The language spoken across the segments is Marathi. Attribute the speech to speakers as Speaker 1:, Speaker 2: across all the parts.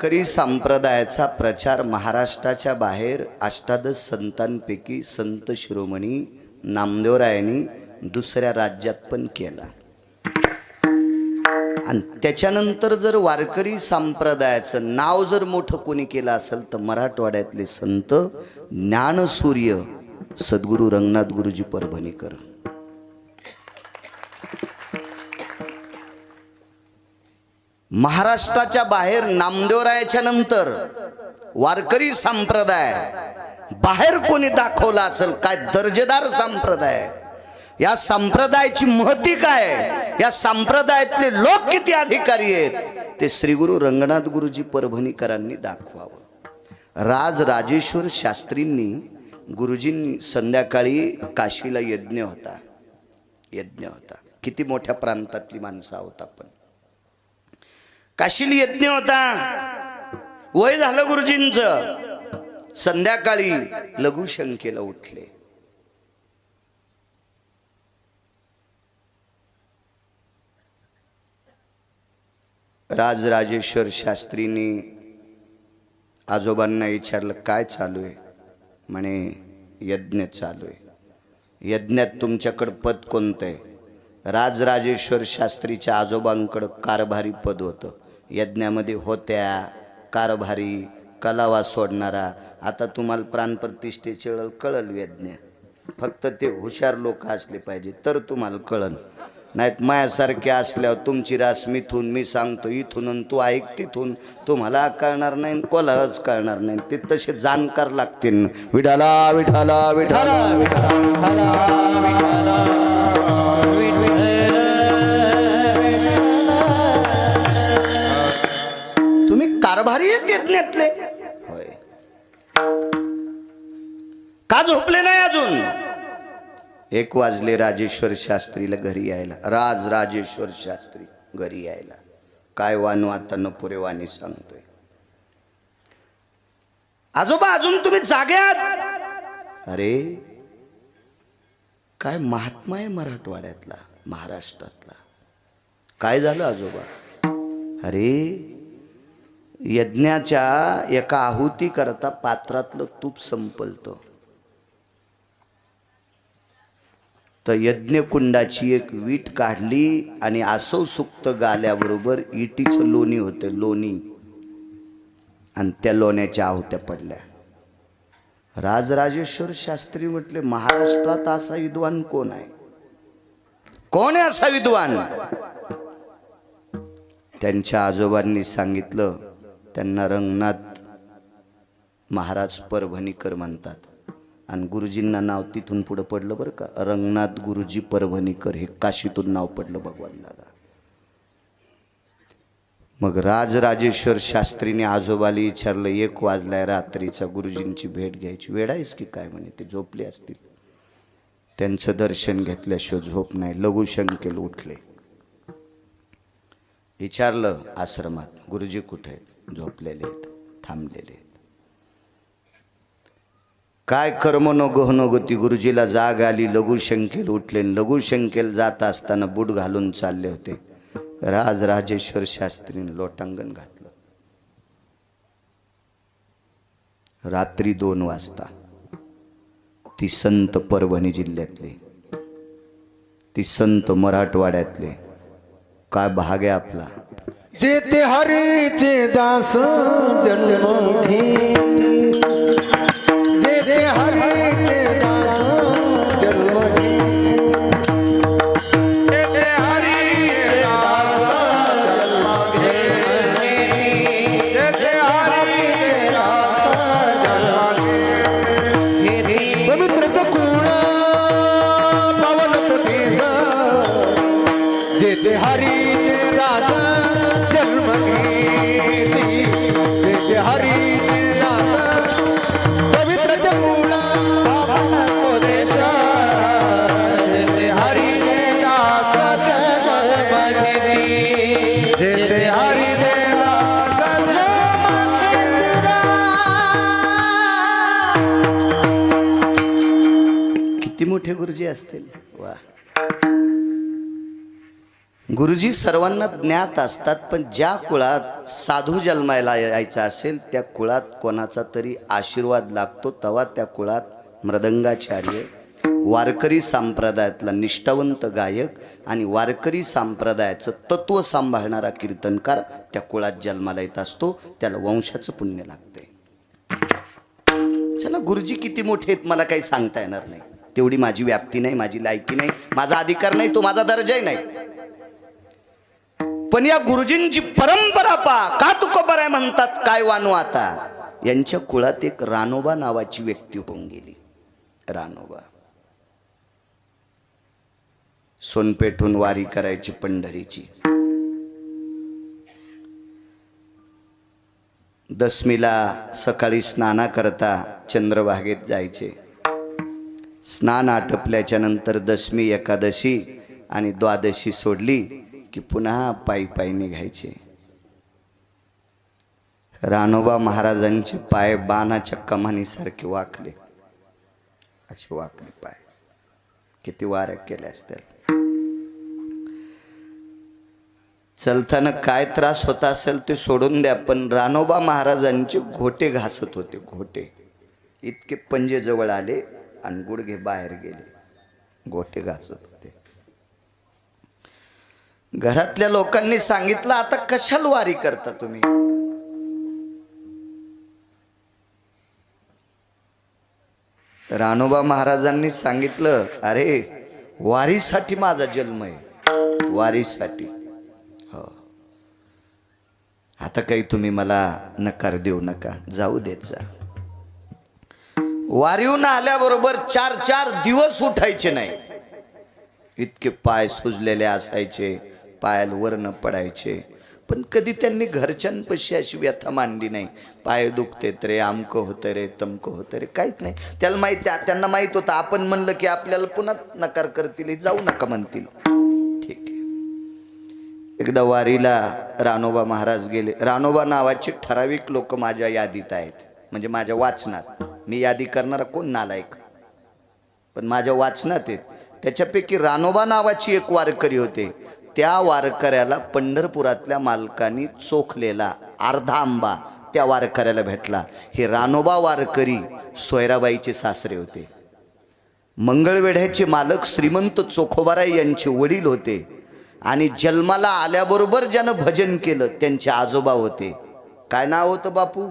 Speaker 1: वारकरी संप्रदायाचा प्रचार महाराष्ट्राच्या बाहेर अष्टादश संतांपैकी संत शिरोमणी नामदेवरायांनी दुसऱ्या राज्यात पण केला। आणि त्याच्यानंतर जर वारकरी संप्रदायाचं नाव जर मोठं कोणी केलं असेल तर मराठवाड्यातले संत ज्ञानसूर्य सद्गुरू रंगनाथ गुरुजी परभणीकर। महाराष्ट्राच्या बाहेर नामदेवरायाच्या नंतर वारकरी संप्रदाय बाहेर कोणी दाखवला असेल काय दर्जेदार संप्रदाय, या संप्रदायाची महती काय, या संप्रदायातले लोक किती अधिकारी आहेत ते श्री गुरु रंगनाथ गुरुजी परभणीकरांनी दाखवावं। राज राजेश्वर शास्त्रींनी गुरुजींनी संध्याकाळी काशीला यज्ञ होता, किती मोठ्या प्रांतातली माणसं आहोत आपण। काशीला यज्ञ होता, वय झालं गुरुजींचं, संध्याकाळी लघुशंकेला उठले। राजराजेश्वर शास्त्रींनी आजोबांना विचारलं काय चालू आहे? म्हणे यज्ञ चालू आहे। यज्ञात तुमच्याकडे पद कोणतं आहे? राजराजेश्वर शास्त्रीच्या आजोबांकडे कारभारी पद होतं। यज्ञामध्ये होत्या कारभारी, कलावा सोडणारा। आता तुम्हाला प्राणप्रतिष्ठेचे कळल यज्ञ, फक्त ते हुशार लोक असले पाहिजे तर तुम्हाला कळल, नाहीत मायासारखे असल्यावर तुमची रास मिथून मी सांगतो इथून आणि तू ऐक तिथून, तुम्हाला कळणार नाही, कोणालाच कळणार नाही। ते तसे जाणकार लागतील। विठाला विठाला विठाला विठाला तुम्ही कारभारी आहेत यज्ञातले होय का? झोपले नाही अजून? 1 वाजले राजेश्वर शास्त्रीला घरी यायला। राजेश्वर शास्त्री घरी यायला काय वानू आता नपुरे वाणी सांगतोय। आजोबा अजून तुम्ही जागे आहात? अरे काय महात्मा आहे मराठवाड्यातला, महाराष्ट्रातला। काय झालं आजोबा? अरे यज्ञाच्या एका आहुती करता पात्रातलं तूप संपलतं, तर यज्ञकुंडाची एक वीट काढली आणि आसव सुक्त गाल्याबरोबर इटीचं लोणी होते, लोणी, आणि त्या लोण्याच्या आहुत्या पडल्या। राजराजेश्वर शास्त्री म्हटले महाराष्ट्रात असा विद्वान कोण आहे? कोण आहे असा विद्वान? त्यांच्या आजोबांनी सांगितलं, त्यांना रंगनाथ महाराज परभणीकर म्हणतात आणि गुरुजींना नाव तिथून पुढे पडलं बरं का, रंगनाथ गुरुजी परभणीकर हे काशीतून नाव पडलं भगवान दादा। मग राजराजेश्वर शास्त्रीने आजोबाला विचारलं 1 वाजलाय रात्रीचा, गुरुजींची भेट घ्यायची, वेळ आहेस की काय? म्हणे ते झोपले असतील, त्यांचं दर्शन घेतल्याशिवाय झोप नाही। लघुशंकेला उठले, विचारलं आश्रमात गुरुजी कुठे आहेत? झोपलेले आहेत, थांबलेले आहेत। काय कर्म नो गहनो गती, गुरुजीला जाग आली, लघुशंकेला उठले। लघुशंकेला जात असताना बूट घालून चालले होते, राजराजेश्वर शास्त्रीने लोटांगण घातलं। रात्री 2 वाजता ती संत परभणी जिल्ह्यातले, ती संत मराठवाड्यातले, काय भाग आहे आपला।
Speaker 2: जेते हरीचे दास जन्म घेती, जेते हरीचे दास जन्म घेती, जेते हरीचे दास जन्म घेती, जेते हरीचे दास जन्म घेती। पवित्र कुळ पावन प्रदेश, जेते हरीचे दास जन्म घेती, जेते हरीचे दास पवित्र कुळ पावन प्रदेश, जेते हरीचे दास जन्म घेती, जेते हरीचे दास जन्म
Speaker 1: किती मोठे गुरुजी असतील वा। गुरुजी सर्वांना ज्ञात असतात, पण ज्या कुळात साधू जन्मायला यायचा असेल त्या कुळात कोणाचा तरी आशीर्वाद लागतो, तेव्हा त्या कुळात मृदंगाचार्य, वारकरी संप्रदायातला निष्ठावंत गायक आणि वारकरी संप्रदायाचं तत्व सांभाळणारा कीर्तनकार त्या कुळात जन्माला येत असतो. त्याला वंशाचं पुण्य लागते. चला, गुरुजी किती मोठे आहेत मला काही सांगता येणार नाही, तेवढी माझी व्याप्ती नाही, माझी लायकी नाही, माझा अधिकार नाही, तो माझा दर्जाही नाही. पण या गुरुजींची परंपरा का तुकोबर आहे म्हणतात काय वानू आता. यांच्या कुळात एक रानोबा नावाची व्यक्ती होऊन गेली. रानोबा सोनपेठून वारी करायची पंढरीची. दशमीला सकाळी स्नाना करता चंद्रभागेत जायचे. स्नान आटपल्याच्या नंतर दशमी, एकादशी आणि द्वादशी सोडली की पुन्हा पायी पायी निघायचे. रानोबा महाराजांचे पाय बाणाच्या कमानीसारखे वाकले, असे वाकले पाय. किती वाऱ्या केल्या असतील. चलताना काय त्रास होता असेल ते सोडून द्या, पण रानोबा महाराजांचे घोटे घासत होते. घोटे इतके पंजे जवळ आले आणि गुडघे बाहेर गेले, घोटे घासत होते. घरातल्या लोकांनी सांगितलं, आता कशाला वारी करता तुम्ही. रानोबा महाराजांनी सांगितलं, अरे वारीसाठी माझा जन्म आहे, वारीसाठी. हो, आता काही तुम्ही मला नकार देऊ नका, जाऊ देत जा. वारीहून आल्याबरोबर 4 दिवस उठायचे नाही. इतके पाय सुजलेले असायचे, पायाला वर्ण पडायचे. पण कधी त्यांनी घरच्यांपाशी अशी व्यथा मांडली नाही. पाय दुखतेत रे, आमकं होतं रे, तमकं होतं रे, काहीच नाही. त्यांना माहीत होतं आपण म्हणलं की आपल्याला पुन्हा नकार करतील, जाऊ नका म्हणतील. ठीक आहे. एकदा वारीला रानोबा महाराज गेले. रानोबा नावाचे ठराविक लोक माझ्या यादीत आहेत, म्हणजे माझ्या वाचनात. मी यादी करणारा कोण नालायक, पण माझ्या वाचनात आहेत. त्याच्यापैकी रानोबा नावाची एक वारकरी होते. त्या वारकऱ्याला पंढरपुरातल्या मालकांनी चोखलेला अर्धा आंबा त्या वारकऱ्याला भेटला. हे रानोबा वारकरी सोयराबाईचे सासरे होते. मंगळवेढ्याचे मालक श्रीमंत चोखोबाराय यांचे वडील होते. आणि जन्माला आल्याबरोबर ज्यानं भजन केलं त्यांचे आजोबा होते. काय नाव होतं बापू?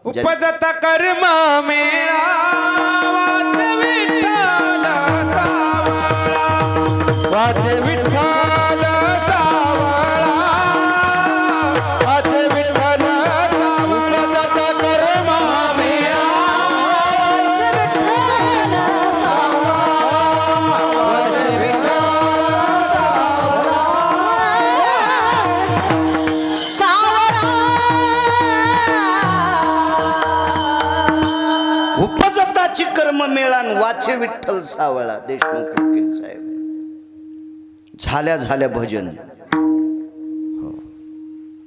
Speaker 2: उपजता कर्म मेळा वाच विठ्ठल सावळा, वाच विठ्ठल सावळा, वाच विठ्ठल सावळा. उपजता कर्म मेळा वाच विठ्ठल सावळा, वाच विठ्ठल
Speaker 1: उपजताची कर्म मेळान वाचे विठ्ठल सावळा. देशमुख वकील साहेब. झाल्या भजन. हो.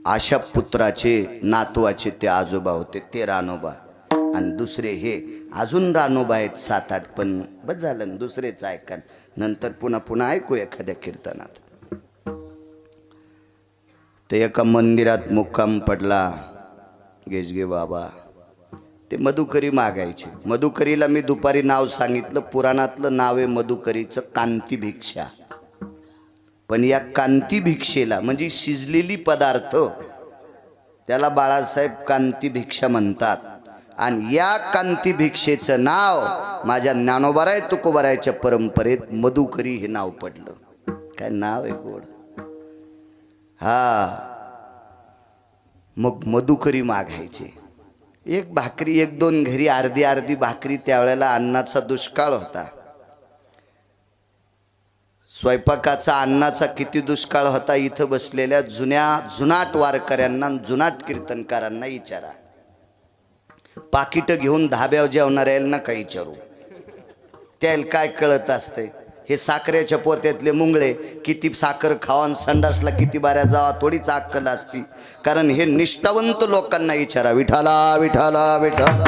Speaker 1: अशा पुत्राचे नातवाचे ते आजोबा होते, ते रानोबा. आणि दुसरे हे अजून रानोबा आहेत 7-8, पण बस झालं, दुसरेच ऐका. नंतर पुन्हा ऐकू एखाद्या कीर्तनात. ते एका मंदिरात मुक्काम पडला गेजगे बाबा. ते मधुकरी मागायचे. मधुकरीला मी दुपारी नाव सांगितलं, पुराणातलं नाव आहे मधुकरीचं कांती भिक्षा. पण या कांती भिक्षेला म्हणजे शिजलेली पदार्थ, त्याला बाळासाहेब कांती भिक्षा म्हणतात. आणि या कांती भिक्षेचं नाव माझ्या ज्ञानोबाराय तुकोबारायच्या परंपरेत मधुकरी हे नाव पडलं. काय नाव आहे गोड. हा, मग मधुकरी मागायचे. एक भाकरी, 1-2 घरी अर्धी भाकरी. त्यावेळेला अन्नाचा दुष्काळ होता. स्वयंपाकाचा, अन्नाचा किती दुष्काळ होता इथं बसलेल्या जुनाट वारकऱ्यांना, जुनाट कीर्तनकारांना विचारा. पाकिटं घेऊन धाब्यावर जेवणाऱ्याला नका विचारू, त्याला काय कळत असते. हे साखरेच्या पोत्यातले मुंगळे किती साखर खावा, संडासला किती बाऱ्या जावा, थोडीच अक्कल असती. कारण हे निष्ठावंत लोकांना विचारा. विठाला विठाला विठाला.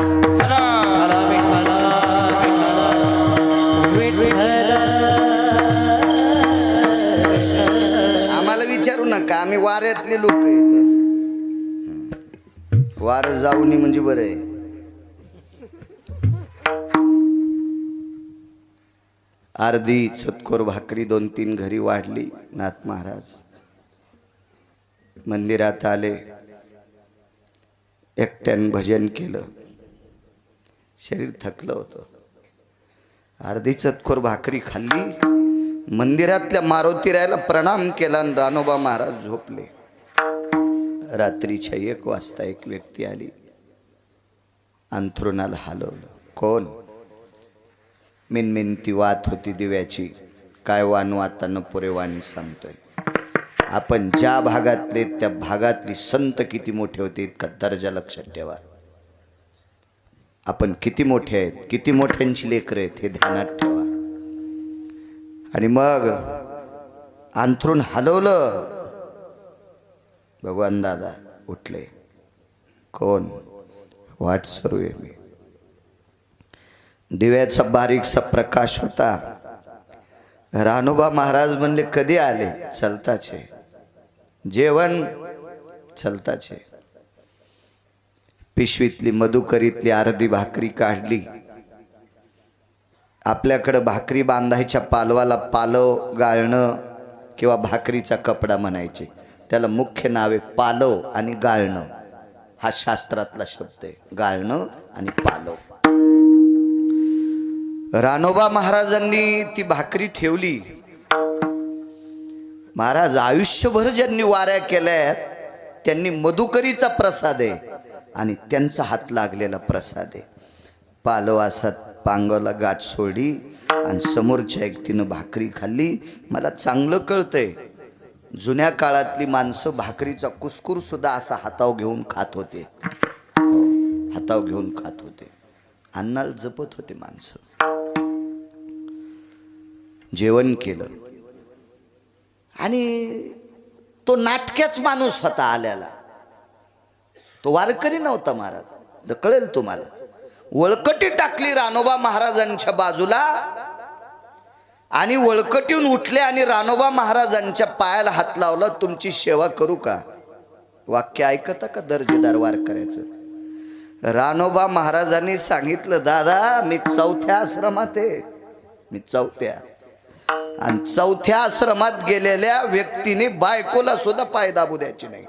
Speaker 1: वाऱ्यातले लोक आहेत. वार जाऊनी म्हणजे बरं आहे. अर्धी चतकोर भाकरी 2-3 घरी वाढली. नाथ महाराज मंदिरात आले, एकट्यानं भजन केलं. शरीर थकलं होतं. अर्धी चतकोर भाकरी खाल्ली, मंदिरातल्या मारुतीरायाला प्रणाम केला आणि रानोबा महाराज झोपले. रात्रीच्या 1 वाजता एक व्यक्ती आली, अंथरुणाला हलवलं. कोण? मिनमिनती वात होती दिव्याची. काय वातानं पुरे वाणी सांगतोय. आपण ज्या भागातले त्या भागातली संत किती मोठे होते इतका दर्जा लक्षात ठेवा. आपण किती मोठे आहेत, किती मोठ्यांची लेकरं आहेत हे ध्यानात ठेवा. आणि मग अंथरूण हलवलं. भगवान दादा उठले. कोण? वाट सुरू आहे मी. दिव्याचा बारीकसा प्रकाश होता. रानोबा महाराज म्हणले कधी आले? चलताचे. जेवण? चलताचे. पिशवीतली मधुकरीतली अर्धी भाकरी काढली. आपल्याकडं भाकरी बांधायच्या पालवाला पालव गाळणं किंवा भाकरीचा कपडा म्हणायचे. त्याला मुख्य नाव आहे पालव आणि गाळणं. हा शास्त्रातला शब्द आहे, गाळणं आणि पालव. रानोबा महाराजांनी ती भाकरी ठेवली. महाराज आयुष्यभर ज्यांनी वाऱ्या केल्यात त्यांनी मधुकरीचा प्रसाद आहे आणि त्यांचा हात लागलेला प्रसाद आहे. पालव असा पांगवला गाठ सोडली आणि समोरच्या व्यक्तीनं भाकरी खाल्ली. मला चांगलं कळतंय, जुन्या काळातली माणसं भाकरीचा कुस्कूर सुद्धा असा हातावर घेऊन खात होते. हातावर घेऊन खात होते. अन्नाला जपत होते माणसं. जेवण केलं आणि तो नाटक्याच माणूस होता आल्याला. तो वारकरी नव्हता महाराज, कळेल तुम्हाला. वळकटी टाकली रानोबा महाराजांच्या बाजूला आणि वळकटीहून उठले आणि रानोबा महाराजांच्या पायाला हात लावला. तुमची सेवा करू का? वाक्य ऐकता का दर्जेदार वारकऱ्याचं? रानोबा महाराजांनी सांगितलं, दादा मी 4थ्या आश्रमात आहे. मी 4थ्या. आणि 4थ्या आश्रमात गेलेल्या व्यक्तीने बायकोला सुद्धा पाय दाबू द्यायचे नाही.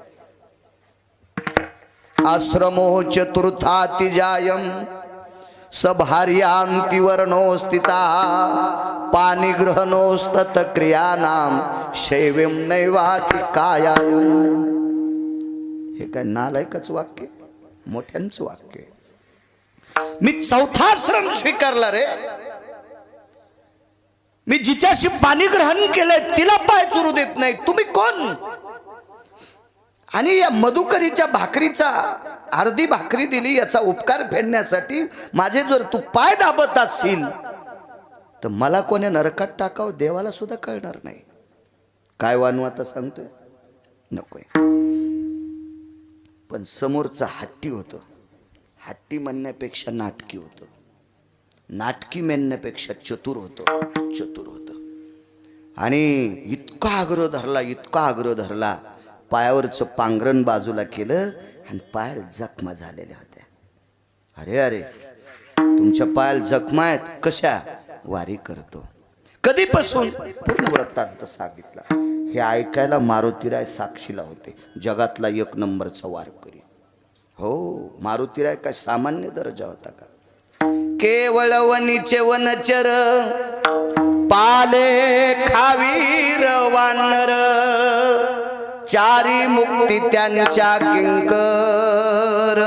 Speaker 1: आश्रमो चतुर्थाति जायम सभार्यांति वर्णो स्थिता पानिग्रहणोस्तत क्रियानाम शैवम नैवाति कायायम. हे काय नालायकच वाक्य, मोठ्यांचं वाक्य. मी 4था आश्रम स्वीकारला रे. मी जिच्याशी पाणी ग्रहण केलंय तिला पाय चुरू देत नाही. तुम्ही कोण? आणि या मधुकरीच्या भाकरीचा अर्धी भाकरी दिली याचा उपकार फेडण्यासाठी माझे जर तू पाय दाबत असशील तर मला कोणी नरकात टाकावं देवाला सुद्धा कळणार नाही. काय वानू आता सांगतोय? नकोय. पण समोरचा हट्टी होतं. हट्टी म्हणण्यापेक्षा नाटकी होतं. नाटकी म्हणण्यापेक्षा चतुर होतं. चतुर होतं. आणि इतका आग्रह धरला, इतका आग्रह धरला. पायावरचं पांघरण बाजूला केलं आणि पायाला जखमा झालेल्या होत्या. अरे अरे तुमच्या पायाला जखमा आहेत कशा? वारी करतो. कधीपासून? पूर्ण वृत्तांत सांगितला. हे ऐकायला मारुतीराय साक्षीला होते. जगातला 1 नंबरचा वारकरी. हो, मारुतीराय काय सामान्य दर्जा होता का? केवळ वनीचे वनचर पाले खावीर वानर चारी मुक्ती त्यांच्या किंकर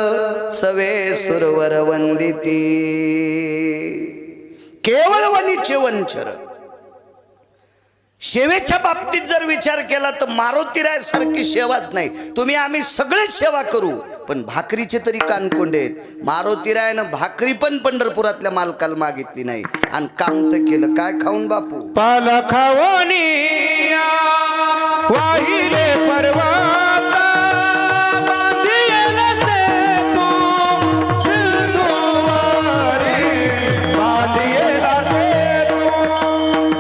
Speaker 1: सवे सुरवर वंदिती. केवळ वनीचे वनचर. सेवेच्या बाबतीत जर विचार केला तर मारुतीराय सारखी सेवाच नाही. तुम्ही आम्ही सगळे सेवा करू पण भाकरीचे तरी कानकोंडे आहेत. मारुतीरायनं भाकरी पण पंढरपुरातल्या मालकाला मागितली नाही आणि काम तर केलं. काय खाऊन बापू?
Speaker 2: पाला खावणी वाहिले पर्वत बांधियल सेतू सिंधुवारी बांधियल सेतू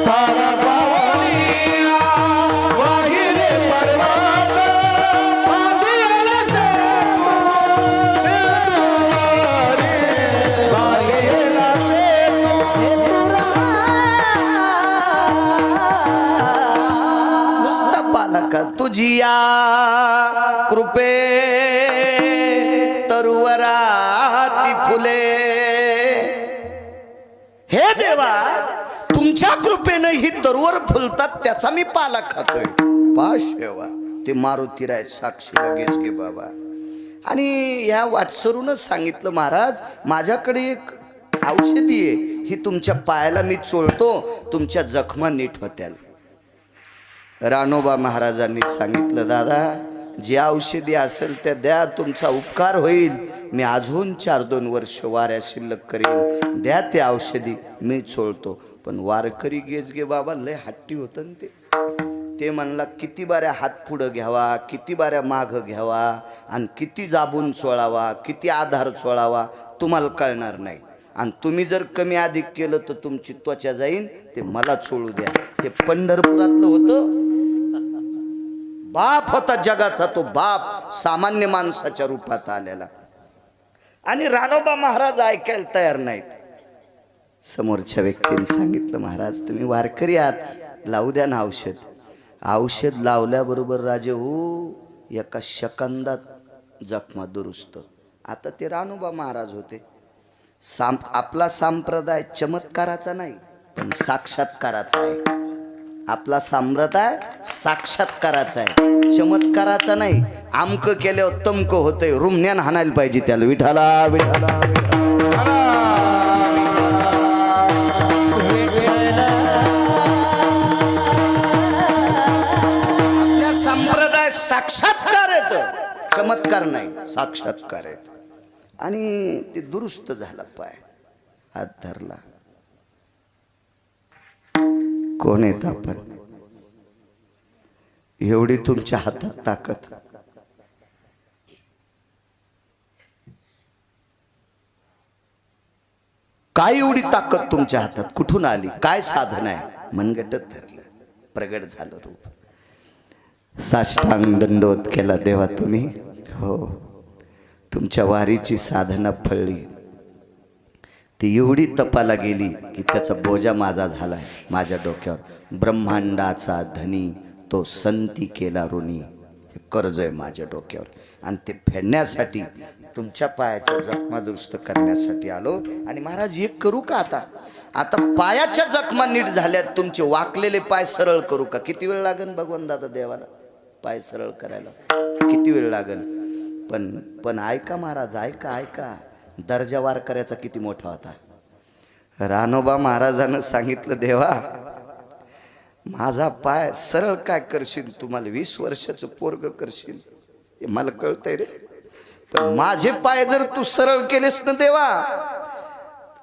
Speaker 2: पाला खावणी वाहिले पर्वत
Speaker 1: तुझिया कृपे तरुवराती फुले. हे देवा, तुमच्या कृपेनं ही तरुवर फुलतात त्याचा मी पाला खातोय. पाशेवा ते मारुतीराय साक्षी लगेच घे बाबा. आणि या वाटसरूनच सांगितलं, महाराज माझ्याकडे एक औषधी आहे, ही तुमच्या पायाला मी चोळतो, तुमच्या जखमा नीट होत्याल. रानोबा महाराजांनी सांगितलं, दादा जी औषधी असेल त्या द्या, तुमचा उपकार होईल. मी अजून 4-2 वर्ष वाऱ्या शिल्लक करेन, द्या ते औषधी मी चोळतो. पण वारकरी गेजगे बाबा लय हट्टी होतं ना ते म्हणला किती बाऱ्या हात पुढं घ्यावा, किती बाऱ्या मागं घ्यावा, आणि किती दाबून चोळावा, किती आधार चोळावा तुम्हाला कळणार नाही. आणि तुम्ही जर कमी अधिक केलं तर तुमची त्वचा जाईन, ते मला चोळू द्या. हे पंढरपुरातलं होतं. बाप होता जगाचा, तो बाप सामान्य माणसाच्या रूपात आलेला. आणि रानोबा महाराज ऐकायला तयार नाहीत. समोरच्या व्यक्तीने सांगितलं, महाराज तुम्ही वारकरी आहात, लावू द्या ना औषध. औषध लावल्याबरोबर राजे हो एका सेकंदात जखमा दुरुस्त. आता ते रानोबा महाराज होते. आपला संप्रदाय चमत्काराचा नाही पण साक्षात्काराचा आहे. आपला संप्रदाय साक्षात्काराचा आहे, चमत्काराचा नाही. आमक केल्यावर तमक होतंय, रुमण्यान हाणायला पाहिजे त्याला. विठाला विठाला विठाला. आपल्या संप्रदाय साक्षात्कार येत, चमत्कार नाही, साक्षात्कार येत. आणि ते दुरुस्त झाला पाय, हात धरला. कोण येत आपण? एवढी तुमच्या हातात ताकद. काय एवढी ताकद तुमच्या हातात कुठून आली? काय साधन आहे? मनगटत धरलं, प्रगट झालं रूप. साष्टांग दंडवत केला, देवा तुम्ही हो. तुमच्या वारीची साधना फळली, ती एवढी तपाला गेली की त्याचा बोजा माझा झालाय माझ्या डोक्यावर. ब्रह्मांडाचा धनी तो संती केला ऋणी, हे कर्ज आहे माझ्या डोक्यावर. आणि ते फेडण्यासाठी, तुमच्या पायाच्या जखमा दुरुस्त करण्यासाठी आलो. आणि महाराज एक करू का आता? आता पायाच्या जखमा नीट झाल्यात, तुमचे वाकलेले पाय सरळ करू का? किती वेळ लागेल भगवान दादा देवाला पाय सरळ करायला? किती वेळ लागेल? पण ऐका महाराज, ऐका दर्जा वारकऱ्याचा किती मोठा होता. रानोबा महाराजानं सांगितलं, देवा माझा पाय सरळ काय करशील? तुम्हाला 20 वर्षाचं पोरग करशील हे मला कळतंय रे. पण माझे पाय जर तू सरळ केलेस ना देवा,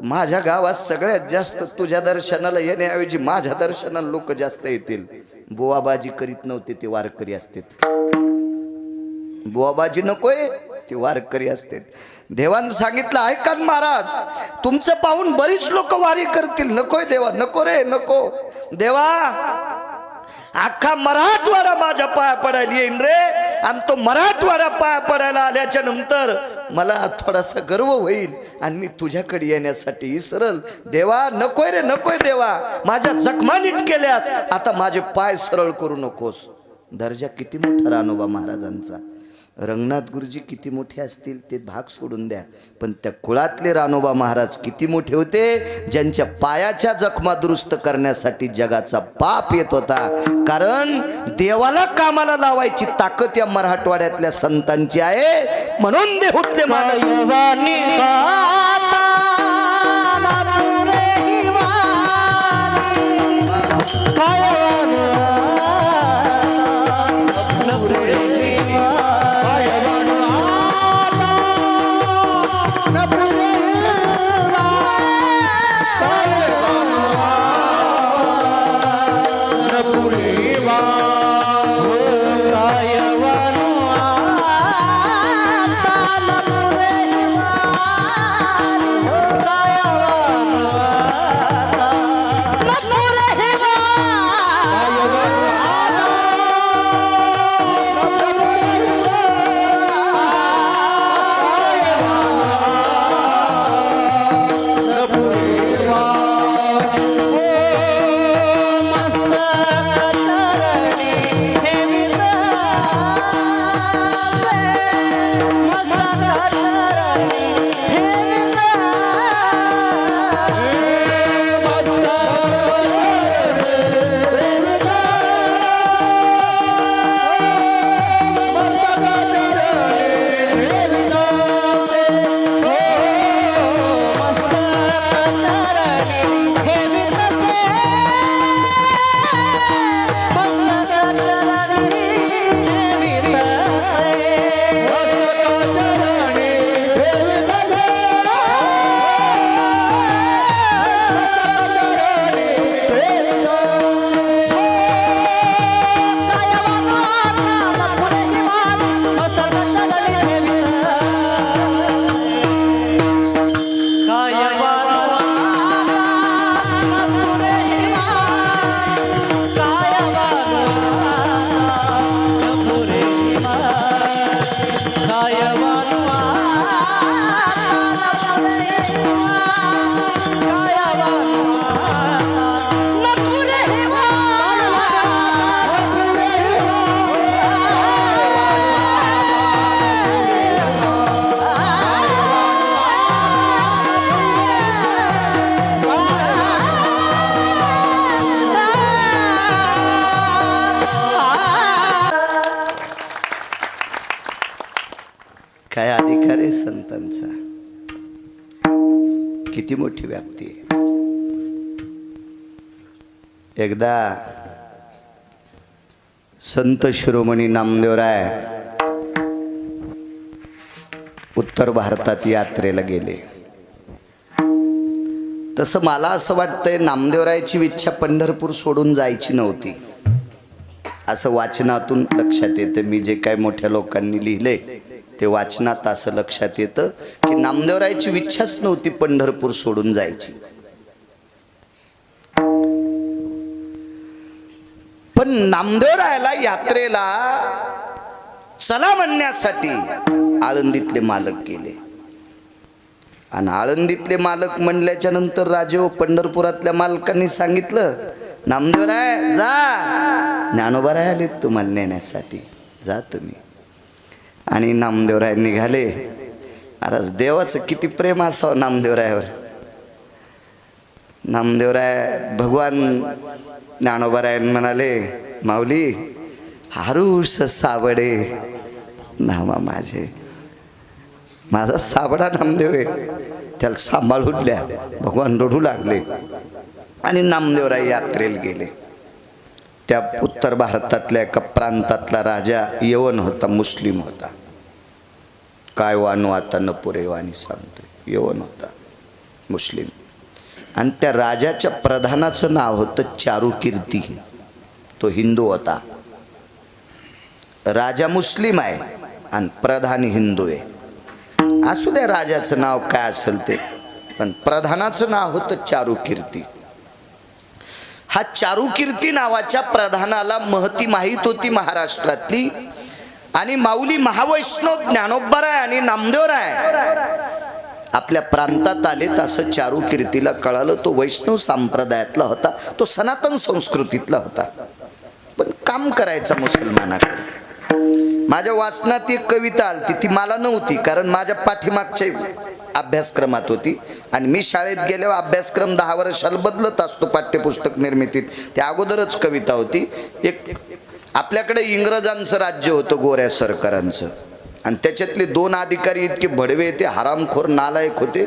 Speaker 1: माझ्या गावात सगळ्यात जास्त तुझ्या दर्शनाला येण्याऐवजी माझ्या दर्शनाला लोक जास्त येतील. बुवाबाजी करीत नव्हते ते वारकरी असते. बुवाबाजी नकोय, ते वारकरी असते. देवानं सांगितलं, ऐका महाराज तुमचं पाहून बरीच लोक वारी करतील. नकोय देवा, नको रे नको. देवा अख्खा मराठवाडा माझ्या पाया पडायला येईन रे. आणि तो मराठवाडा पाया पडायला आल्याच्या नंतर मला थोडासा गर्व होईल आणि मी तुझ्याकडे येण्यासाठी इसरल. देवा नकोय रे नकोय. देवा माझ्या जखमा नीट केल्यास, आता माझे पाय सरळ करू नकोस. दर्जा किती मोठा रानोबा महाराजांचा. रंगनाथ गुरुजी किती मोठे असतील ते भाग सोडून द्या, पण त्या कुळातले रानोबा महाराज किती मोठे होते, ज्यांच्या पायाच्या जखमा दुरुस्त करण्यासाठी जगाचा पाप येत होता. कारण देवाला कामाला लावायची ताकद या मराठवाड्यातल्या संतांची आहे. म्हणून देहुतले मानवानी देवांचा. किती मोठी व्याप्ती आहे. एकदा संत शिरोमणी नामदेवराय उत्तर भारतात यात्रेला गेले. तसं मला असं वाटतंय नामदेवरायाची इच्छा पंढरपूर सोडून जायची नव्हती, असं वाचनातून लक्षात येतं. मी जे काय मोठ्या लोकांनी लिहिले ते वाचनात असं लक्षात येतं की नामदेवरायाची इच्छाच नव्हती पंढरपूर सोडून जायची. पण नामदेवरायाला यात्रेला चला म्हणण्यासाठी आळंदीतले मालक गेले. आणि आळंदीतले मालक म्हणल्याच्या नंतर राजे पंढरपुरातल्या मालकांनी सांगितलं, नामदेवराय जा, ज्ञानोबाराय आले तुम्हाला नेण्यासाठी, जा तुम्ही. आणि नामदेवराय निघाले. आता देवाचं किती प्रेम असावं नामदेवरायावर. नामदेवराय भगवान ज्ञानोबाराय म्हणाले, माऊली हारूस साबडे नामा माझे. माझा साबडा नामदेव आहे, त्याला सांभाळून द्या. भगवान रडू लागले आणि नामदेवराय यात्रेला गेले. त्या उत्तर भारतातल्या एका प्रांतातला राजा यवन होता, मुस्लिम होता. काय वानू आता न पुरे वाणी सांगतोय. यवन होता, मुस्लिम. आणि त्या राजाच्या प्रधानाचं नाव होतं चारुकीर्ती. तो हिंदू होता. राजा मुस्लिम आहे आणि प्रधान हिंदू आहे. असू द्या राजाचं नाव काय असेल ते, पण प्रधानाचं नाव होतं चारुकीर्ती. हा चारुकीर्ती नावाच्या प्रधानाला महती माहीत होती महाराष्ट्रातली. आणि माऊली महावैष्णव ज्ञानोबाराय आणि नामदेवराय आपल्या प्रांतात आले. तसं चारुकीर्तीला कळालं. तो वैष्णव संप्रदायातला होता, तो सनातन संस्कृतीतला होता, पण काम करायचा मुसलमानाकडे. माझ्या वाचनात एक कविता आलती, ती मला नव्हती कारण माझ्या पाठीमागच्या अभ्यासक्रमात होती. आणि मी शाळेत गेल्यावर अभ्यासक्रम 10 वर्षाला बदलत असतो पाठ्यपुस्तक निर्मितीत. त्या अगोदरच कविता होती. एक आपल्याकडे इंग्रजांचं राज्य होतं, गोऱ्या सरकारांचं. आणि त्याच्यातले 2 अधिकारी इतके भडवे, ते हरामखोर नालायक होते.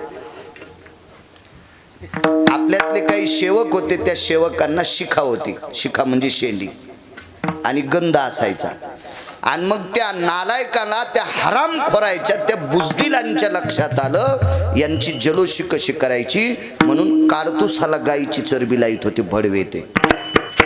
Speaker 1: आपल्यातले काही सेवक होते, त्या सेवकांना शिखा होती. शिखा म्हणजे शेंडी, आणि गंध असायचा. आणि मग त्या नालायकांना, त्या हरामखोरायच्या, त्या बुजदिलांच्या लक्षात आलं यांची जलोशी कशी करायची. म्हणून काडतुसाला गायीची चरबी लाईत होते भडवे, ते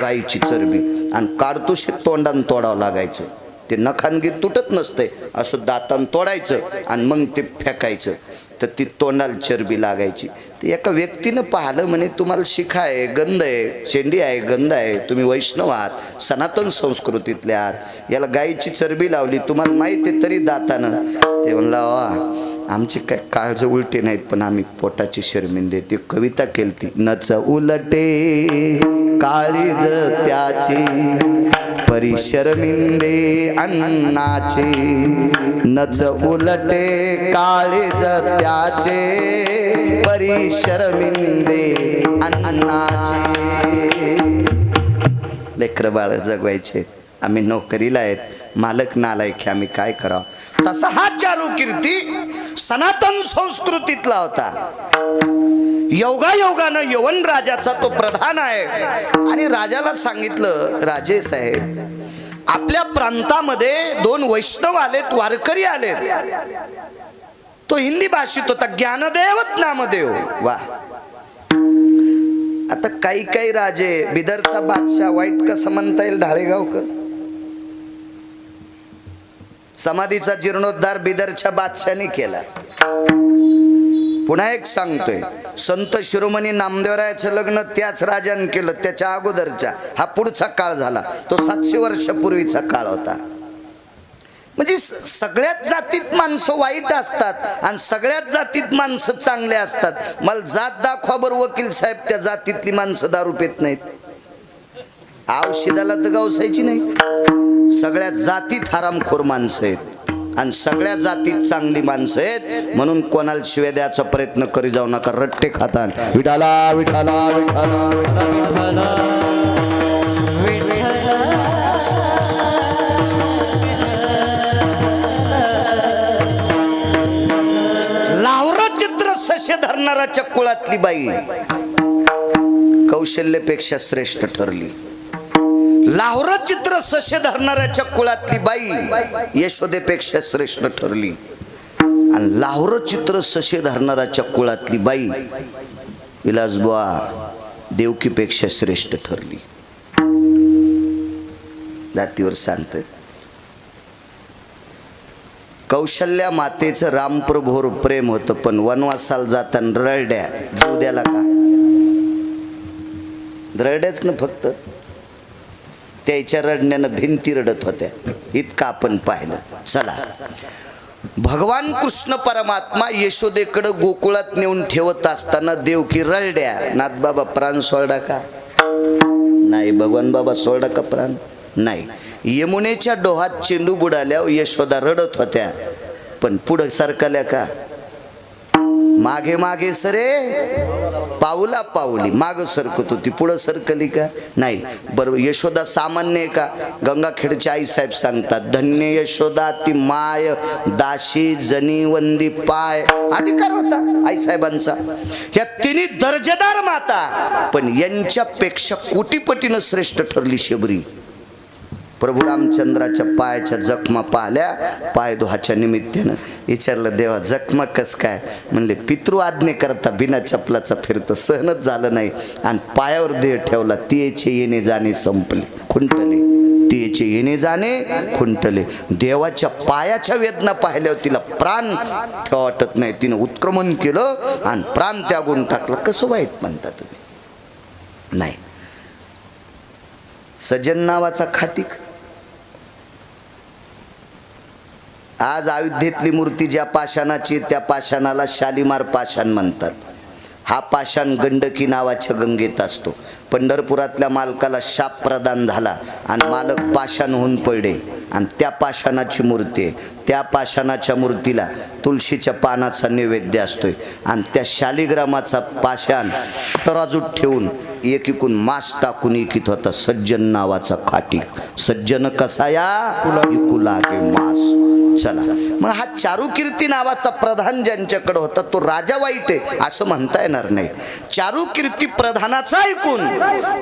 Speaker 1: गायीची चरबी. आणि काडतुस तोंडान तोडावं लागायचं. ते नखानगी तुटत नसते, असं दातान तोडायचं आणि मग ते फेकायचं, तर ती तोंडाला चरबी लागायची. ते एका व्यक्तीनं पाहिलं, म्हणे तुम्हाला शिखा आहे, गंध आहे, शेंडी आहे, गंध आहे, तुम्ही वैष्णव आहात, सनातन संस्कृतीतले आहात, याला गायीची चरबी लावली, तुम्हाला माहिती आहे तरी दातानं. ते म्हणला, आमची काय काळज उलटे नाहीत, पण आम्ही पोटाची शर्मिंदे. ती कविता केलती, नच उलटे काळीज त्याची, परी शर्मिंदे अन्नाचे. नच उलटे काळीज त्याचे, परी शर्मिंदे अन्नाचे. लेकर बाळ जगवायचे, आम्ही नोकरीला आहेत, मालक नालायक, आम्ही काय करावं. तसा हा चारुकीर्ती सनातन संस्कृतीतला होता. योगायोगानं यवन राजाचा तो प्रधान आहे. आणि राजाला सांगितलं, राजे साहेब, आपल्या प्रांतामध्ये 2 वैष्णव आलेत, वारकरी आलेत. तो हिंदी भाषित होता, ज्ञानदेव नामदेव. वा. आता काही राजे, बिदरचा बादशाह वाईट कसं म्हणता येईल, ढाळेगावकर. समाधीचा जीर्णोद्धार बिदरच्या बादशाहाने केला. पुन्हा एक सांगतोय, संत शिरोमणी नामदेवरायाचं लग्न त्याच राजाने केलं, त्याच्या अगोदरच्या. हा पुढचा काळ झाला, तो 700 वर्षापूर्वीचा काळ होता. म्हणजे सगळ्याच जातीत माणसं वाईट असतात आणि सगळ्याच जातीत माणसं चांगले असतात. मला जात दाखवा बरं वकील साहेब, त्या जातीतली माणसं दारू पित नाहीत. औषधाला तर गावसायची नाही. सगळ्या जातीत हरामखोर माणसं आहेत आणि सगळ्या जातीत चांगली माणसं आहेत. म्हणून कोणाला शिव्या द्यायचा प्रयत्न करी जाऊ नका, रट्टे खातात. विठाला विठाला विठाला विठाला. ससे धरणाऱ्याच्या कुळातली बाई कौशल्यापेक्षा श्रेष्ठ ठरली. लाहोर चित्र ससे धरणाऱ्याच्या कुळातली बाई यशोदेपेक्षा श्रेष्ठ ठरली. आणि लाहोर चित्र ससे धरणाऱ्याच्या कुळातली बाई विलासबुवा देवकीपेक्षा श्रेष्ठ ठरली. जातीवर सांगतोय. कौशल्या मातेचं रामप्रभूवर प्रेम होतं, पण वनवासाला जाताना ररड्या जीव द्याला का? ररड्याच ना फक्त, त्याच्या रडण्यानं भिंती रडत होत्या. इतकं आपण पाहिलं. चला, भगवान कृष्ण परमात्मा यशोदेकडे गोकुळात नेऊन ठेवत असताना देवकी ररड्या. नाथबाबा प्राण सोडा का? नाही. भगवान बाबा सोडा का प्राण? नाही. यमुनेच्या डोहात चेंडू बुडाल्यावर यशोदा रडत होत्या, पण पुढे सरकल्या का? मागे मागे सरे पाऊला पाऊली माग सरकत होती, पुढं सरकली का? नाही. बरोबर. यशोदा सामान्य आहे का? गंगाखेडचे आईसाहेब सांगतात, धन्य यशोदा ती माय दाशी जनी वंदी पाय. अधिकार होता आईसाहेबांचा. या तिन्ही दर्जेदार माता, पण यांच्यापेक्षा कोटीपटीनं श्रेष्ठ ठरली शबरी. प्रभू रामचंद्राच्या पायाच्या जखमा पाहिल्या, पाय धुवाच्या निमित्तानं. विचारलं, देवा जखमा कस काय? म्हणले, पितृ आज्ञे करता बिना चपलाचा फिरतो, सहनच झालं नाही आणि पायावर देह ठेवला. तिचे येणे जाणे संपले, खुंटले. तिचे येणे जाणे खुंटले. देवाच्या पायाच्या वेदना पाहिल्यावर तिला प्राण ठेवा वाटत नाही. तिनं उत्क्रमण केलं आणि प्राण त्यागून टाकलं. कसं वाईट म्हणता तुम्ही? नाही. सजन नावाचा खाटीक आज अयोध्येतली मूर्ती ज्या पाषाणाची, त्या पाषाणाला शालिमार पाषाण म्हणतात. हा पाषाण गंडकी नावाच्या गंगेत असतो. पंढरपुरातल्या मालकाला शाप प्रदान झाला आणि मालक पाषाण होऊन पडले आणि त्या पाषाणाची मूर्ती आहे. त्या पाषाणाच्या मूर्तीला तुळशीच्या पानाचा नैवेद्य असतोय आणि त्या शालिग्रामाचा पाषाण तराजूत ठेवून एकीकून मास टाकून एकीत होता सज्जन नावाचा खाटीक. सज्जन कसा या लागे मास. चला, मग हा चारुकीर्ती नावाचा प्रधान ज्यांच्याकडे होता तो राजा वाईट आहे असं म्हणता येणार नाही. चारुकीर्ती प्रधानाचा ऐकून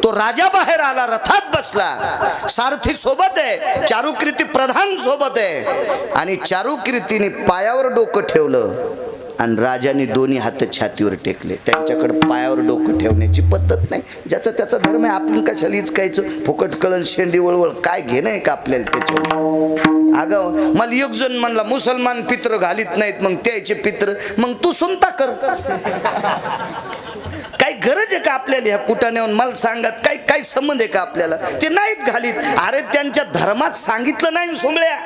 Speaker 1: तो राजा बाहेर आला, रथात बसला, सारथी सोबत आहे, चारुकीर्ती प्रधान सोबत आहे. आणि चारुकीर्तीने पायावर डोकं ठेवलं आणि राजाने दोन्ही हात छातीवर टेकले. त्यांच्याकडे पायावर डोकं ठेवण्याची पद्धत नाही. ज्याचा त्याचा धर्म आहे. आपण कशाला हिचकायचं? फुकट कळण शेंडी वळवळ काय घेणं आहे का आपल्याला त्याच्यावर? अगं मला एक जण म्हणला, मुसलमान पित्र घालीत नाहीत, मग त्याचे पित्र मग तू सुनता कर. काही गरज आहे का आपल्याला ह्या कुटाण्यावर? मला सांगत काही काही संबंध आहे का आपल्याला? ते नाहीत घालीत. अरे त्यांच्या धर्मात सांगितलं नाही सोमळ्या.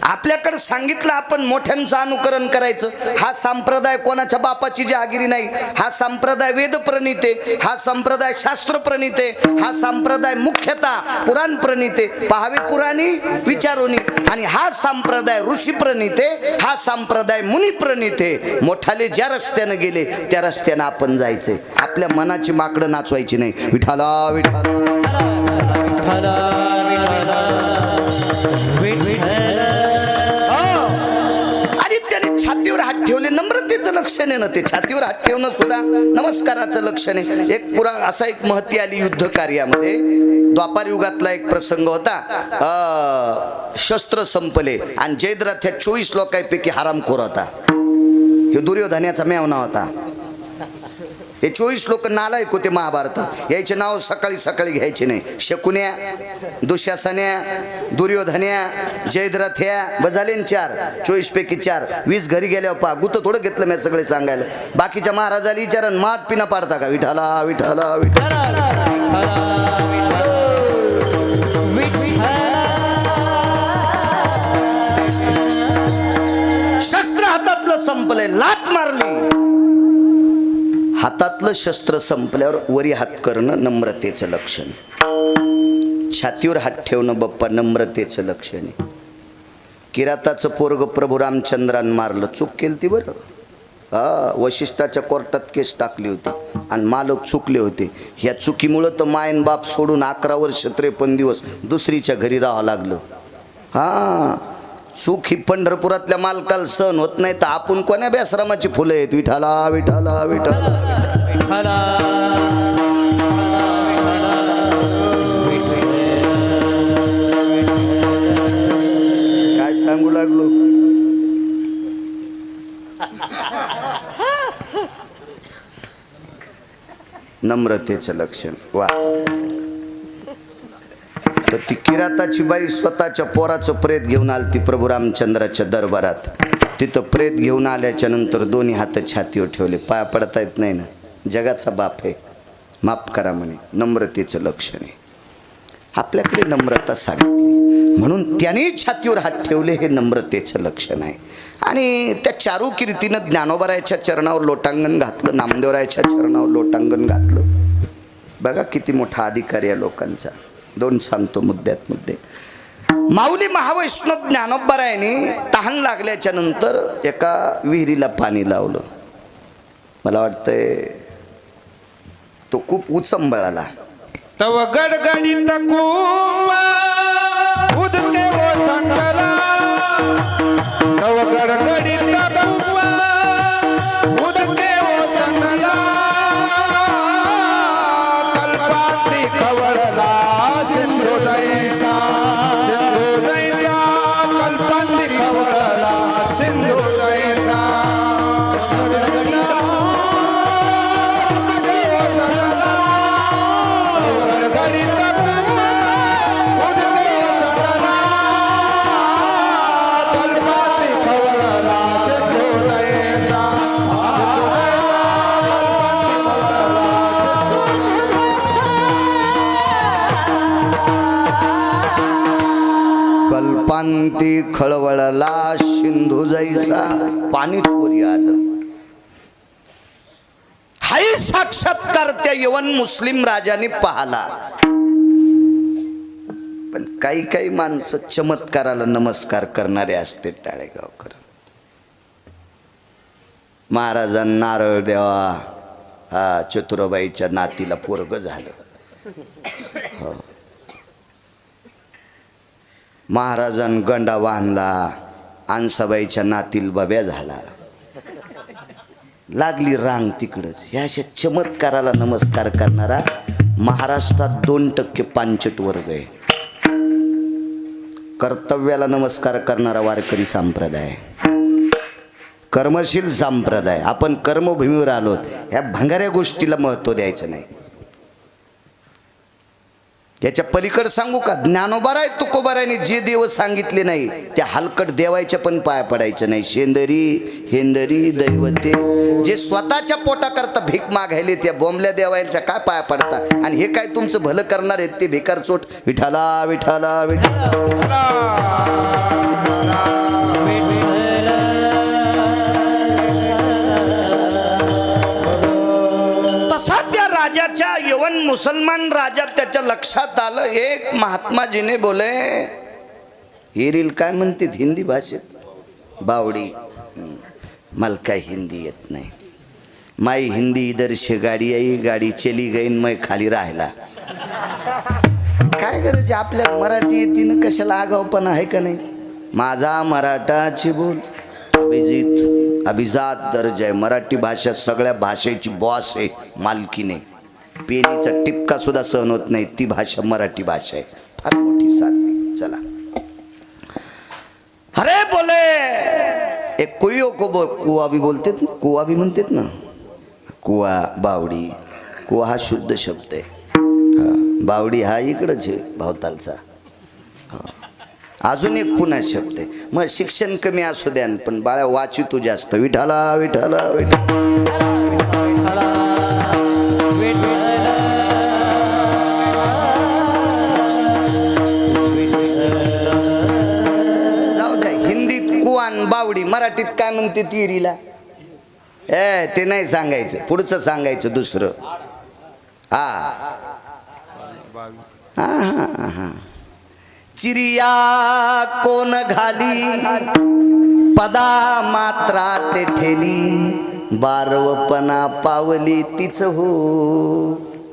Speaker 1: आपल्याकडे सांगितलं आपण मोठ्यांचं अनुकरण करायचं. हा संप्रदाय कोणाच्या बापाची जहागिरी नाही. हा संप्रदाय वेद प्रणिते, हा संप्रदाय शास्त्र प्रणिते, हा संप्रदाय मुख्यतः पुराण प्रणिते, पहावे पुराणी विचारोनी. आणि हा संप्रदाय ऋषी प्रणिते, हा संप्रदाय मुनी प्रणिते. मोठाले ज्या रस्त्यानं गेले त्या रस्त्यानं आपण जायचंय. आपल्या मनाची माकडं नाचवायची नाही. विठाला विठाला छातीवर हात ठेवले. नम्रतेचं लक्षण आहे ना ते. छातीवर हात ठेवणं सुद्धा नमस्काराचं लक्षण आहे. एक पुराण असा एक महती आली युद्ध कार्यामध्ये. द्वापार युगातला एक प्रसंग होता. शस्त्र संपले आणि जयद्रथ ह्या 24 लोकांपैकी हरामखोर होता. हे दुर्योधनाचा मेवना होता. हे 24 लोक नालायक होते महाभारतात. याचे नाव सकाळी सकाळी घ्यायचे नाही. शकुन्या, दुःशासन्या, दुर्योधन्या, जयद्रथ्या बजाले 4. 24 पैकी 4. 20 घरी गेल्यावर पहा. गुत थोडं घेतलं मी सगळे सांगायला. बाकीच्या महाराजाला विचारण मात पिना पाडता का? विठाला विठाला विठाला. शस्त्र हातातलं संपलंय. लात मारली. हातातलं शस्त्र संपल्यावर वरी हात करणं नम्रतेचं लक्षण. छातीवर हात ठेवणं बप्पा नम्रतेचं लक्षण आहे. किराताचं पोरग प्रभू रामचंद्रान मारलं. चूक केली ती बरं. वशिष्ठाच्या कोर्टात केस टाकली होती आणि मालक चुकले होते. ह्या चुकीमुळं तर मायन बाप सोडून 11 वर्ष 53 दिवस दुसरीच्या घरी राहावं लागलं. सुख ही पंढरपुरातल्या मालकाला सहन होत नाही तर आपण कोण्या बेसरामाची फुलं आहेत. विठाला विठाला विठाला. काय सांगू लागलो. नम्रतेचं लक्षण. वा. तर ती किराताची बाई स्वतःच्या पोराचं प्रेत घेऊन आली ती प्रभू रामचंद्राच्या दरबारात. तिथं प्रेत घेऊन आल्याच्या नंतर दोन्ही हात छातीवर ठेवले. पाया पडता येत नाही ना, जगाचा बाप आहे, माफ करा म्हणे. नम्रतेचं लक्षण आहे. आपल्याकडे नम्रता सांगितली म्हणून त्याने छातीवर हात ठेवले, हे नम्रतेचं लक्षण आहे. आणि त्या चारू कीर्तीनं ज्ञानोबारायच्या चरणावर लोटांगण घातलं, नामदेवरायच्या चरणावर लोटांगण घातलं. बघा किती मोठा अधिकार या लोकांचा. दोन सांगतो मुद्द्यात मुद्दे. माऊली महावैष्णव ज्ञानोबारायने तहान लागल्याच्या नंतर एका विहिरीला पाणी लावलं. मला वाटतंय तो खूप उचंबळाला.
Speaker 2: तव गडगडीत कुवा उदके ओसंडला. तव गडगडीत कुवा उदके ओसंडला. कल्पांती खवळला सिंधू दैसा. सिंधू दैसा कल्पांती खवळला सिंधू दैसा.
Speaker 1: कल्पांती खळवळला सिंधू जैसा. पाणीच वरी आलं. हाही साक्षात्कार त्या यवन मुस्लिम राजाने पाहला. पण काही काही माणसं चमत्काराला नमस्कार करणारे असते. टाळेगावकर महाराजांना नारळ द्यावा. हा चतुराबाईच्या नातीला पोरग झालं. हो. महाराजांनी गंडा बांधला, आणसाबाईच्या नातील बब्या झाला. लागली रांग तिकडच. ह्या अशा चमत्काराला नमस्कार करणारा महाराष्ट्रात 2% पांचट वर्ग आहे. कर्तव्याला नमस्कार करणारा वारकरी संप्रदाय, कर्मशील संप्रदाय. आपण कर्मभूमीवर आलोत. ह्या भंगाऱ्या गोष्टीला महत्त्व द्यायचं नाही. याच्या पलीकडे सांगू का, ज्ञानोबाराय तुकोबारायने जे देव सांगितले नाही त्या हलकट देवायच्या पण पाया पडायचं नाही. शेंदरी हेंदरी दैवते जे स्वतःच्या पोटाकरता भीक मागायले त्या बोंबल्या देवायच्या काय पाया पडता. आणि हे काय तुमचं भलं करणार आहेत ते भिकार चोट. विठाला विठाला विठाला. तसा त्या राजाच्या यवन मुसलमान राजा त्याच्या लक्षात आलं. एक महात्माजीने बोले, ही रील काय म्हणते हिंदी भाषेत, बावडी. मला काय हिंदी येत नाही. माई हिंदी इधर से गाडी आई, गाडी चली गई मैं खाली राहिला. काय गरज आपल्या मराठी येते ना, कशाला आगावपणा आहे का नाही. माझा मराठाची बोल अभिजात दर्जा आहे. मराठी भाषा सगळ्या भाषेची बॉस आहे, मालकीने. पेनीचा टिपका सुद्धा सहन होत नाही. ती भाषा मराठी भाषा आहे, फार मोठी साधने. चला. अरे बोले एक कुयो को कुवा भी बोलतेत ना, कुवा भी म्हणतात ना. कुवा बावडी. कुवा हा शुद्ध शब्द आहे. बावडी हा इकडंच आहे भावतालचा. अजून एक पुन्हा शब्द आहे. मग शिक्षण कमी असू द्या पण बाळा वाची तू जास्त. विठाला विठाला विठाला. जाऊ द्या. हिंदीत कुवान बावडी, मराठीत काय म्हणते तिरीला. ते नाही सांगायचं, पुढचं सांगायचं दुसरं. हा हा हा हा. चिरिया कोण घाली पदा मात्रा ते ठेली. बारवपणा पावली तीच हो.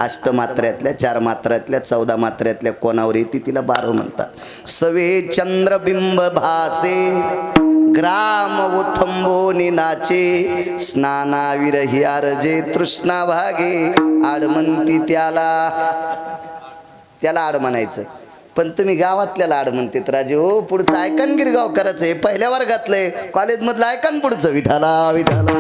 Speaker 1: अष्टमात्र्यातल्या 4 मात्रातल्या 14 मात्र्यातल्या कोणावर येते तिला 12 म्हणतात. सवे चंद्रबिंब भासे ग्राम उथंबोनी नाचे स्नानाविरही आरजे तृष्णा भागे आडमंती त्याला आड म्हणायचं. पण तुम्ही गावातल्याला आड म्हणतेत राजे हो. पुढचं ऐकन गिरगाव करायचं हे पहिल्या वर्गातलंय. कॉलेजमधलं ऐकन पुढचं विठाला विठाला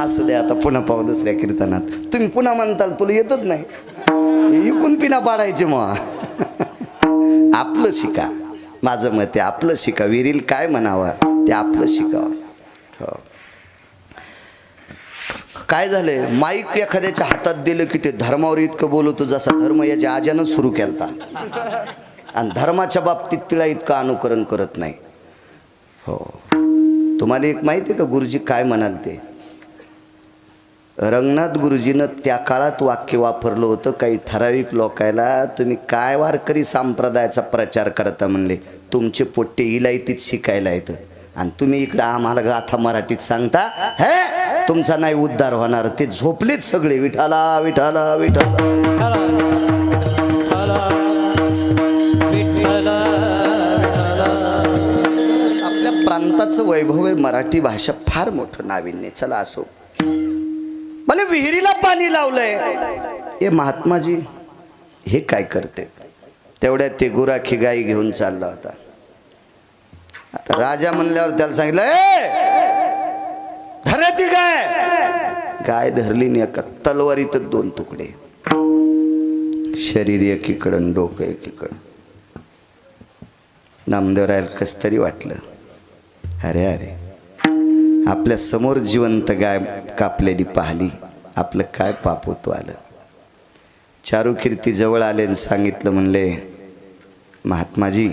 Speaker 1: असू द्या. आता पुन्हा पाहू दुसऱ्या कीर्तनात. तुम्ही पुन्हा म्हणताल तुला येतच नाही इकून पिना पाडायचे मग. आपलं शिका. माझं मत आहे आपलं शिका. विरील काय म्हणावं ते आपलं शिकावं. हो. काय झालंय माईक एखाद्याच्या हातात दिलं की ते धर्मावर इतकं बोलतो जसा धर्म याच्या आज्यानं सुरू केलता आणि धर्माच्या बाबतीत तिला इतकं अनुकरण करत नाही. हो. तुम्हाला एक माहिती आहे का गुरुजी काय म्हणाल ते? रंगनाथ गुरुजीनं त्या काळात वाक्य वापरलं होतं काही ठराविक लोकायला, तुम्ही काय वारकरी संप्रदायाचा प्रचार करता म्हणले. तुमचे पोट्टे इलायतीत शिकायला येतं आणि तुम्ही इकडं आम्हाला गाथा मराठीत सांगता हे तुमचा नाही उद्धार होणार. ते झोपलेच सगळे विठाला विठाला विठाला. आपल्या प्रांताचं वैभव आहे. मराठी भाषा फार मोठं नाविन्य. चला असो. मला विहिरीला पाणी लावलंय. हे महात्माजी हे काय करते? तेवढ्यात ते गुराखी गाई घेऊन चालला होता. आता राजा म्हणल्यावर त्याला सांगितलं धरा ती गाय धरली नाही. एका तलवारीत 2 तुकडे. शरीर एकीकडं डोकं एकीकडं. नामदेवरायला कस तरी वाटलं अरे अरे आपल्या समोर जिवंत गाय कापलेली पाहिली. आपलं काय पाप होतो आलं. चारुकीर्ती जवळ आले आणि सांगितलं म्हणले महात्माजी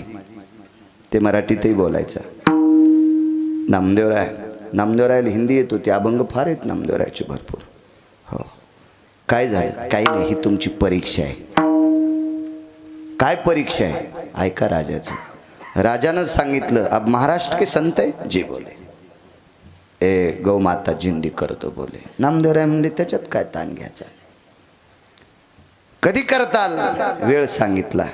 Speaker 1: ते मराठीतही बोलायचं. नामदेवरायला हिंदी येत होती. अभंग फार आहेत नामदेवरायचे भरपूर. हो. काय झालं? काही नाही. ही तुमची परीक्षा आहे. काय परीक्षा आहे? ऐका राजाचं. राजानं सांगितलं अब महाराष्ट्र के संत है जी बोले ए गौ माता जिंदी करतो बोले. नामदेवराय म्हणले त्याच्यात काय ताण घ्यायचा. कधी करताल? वेळ सांगितला.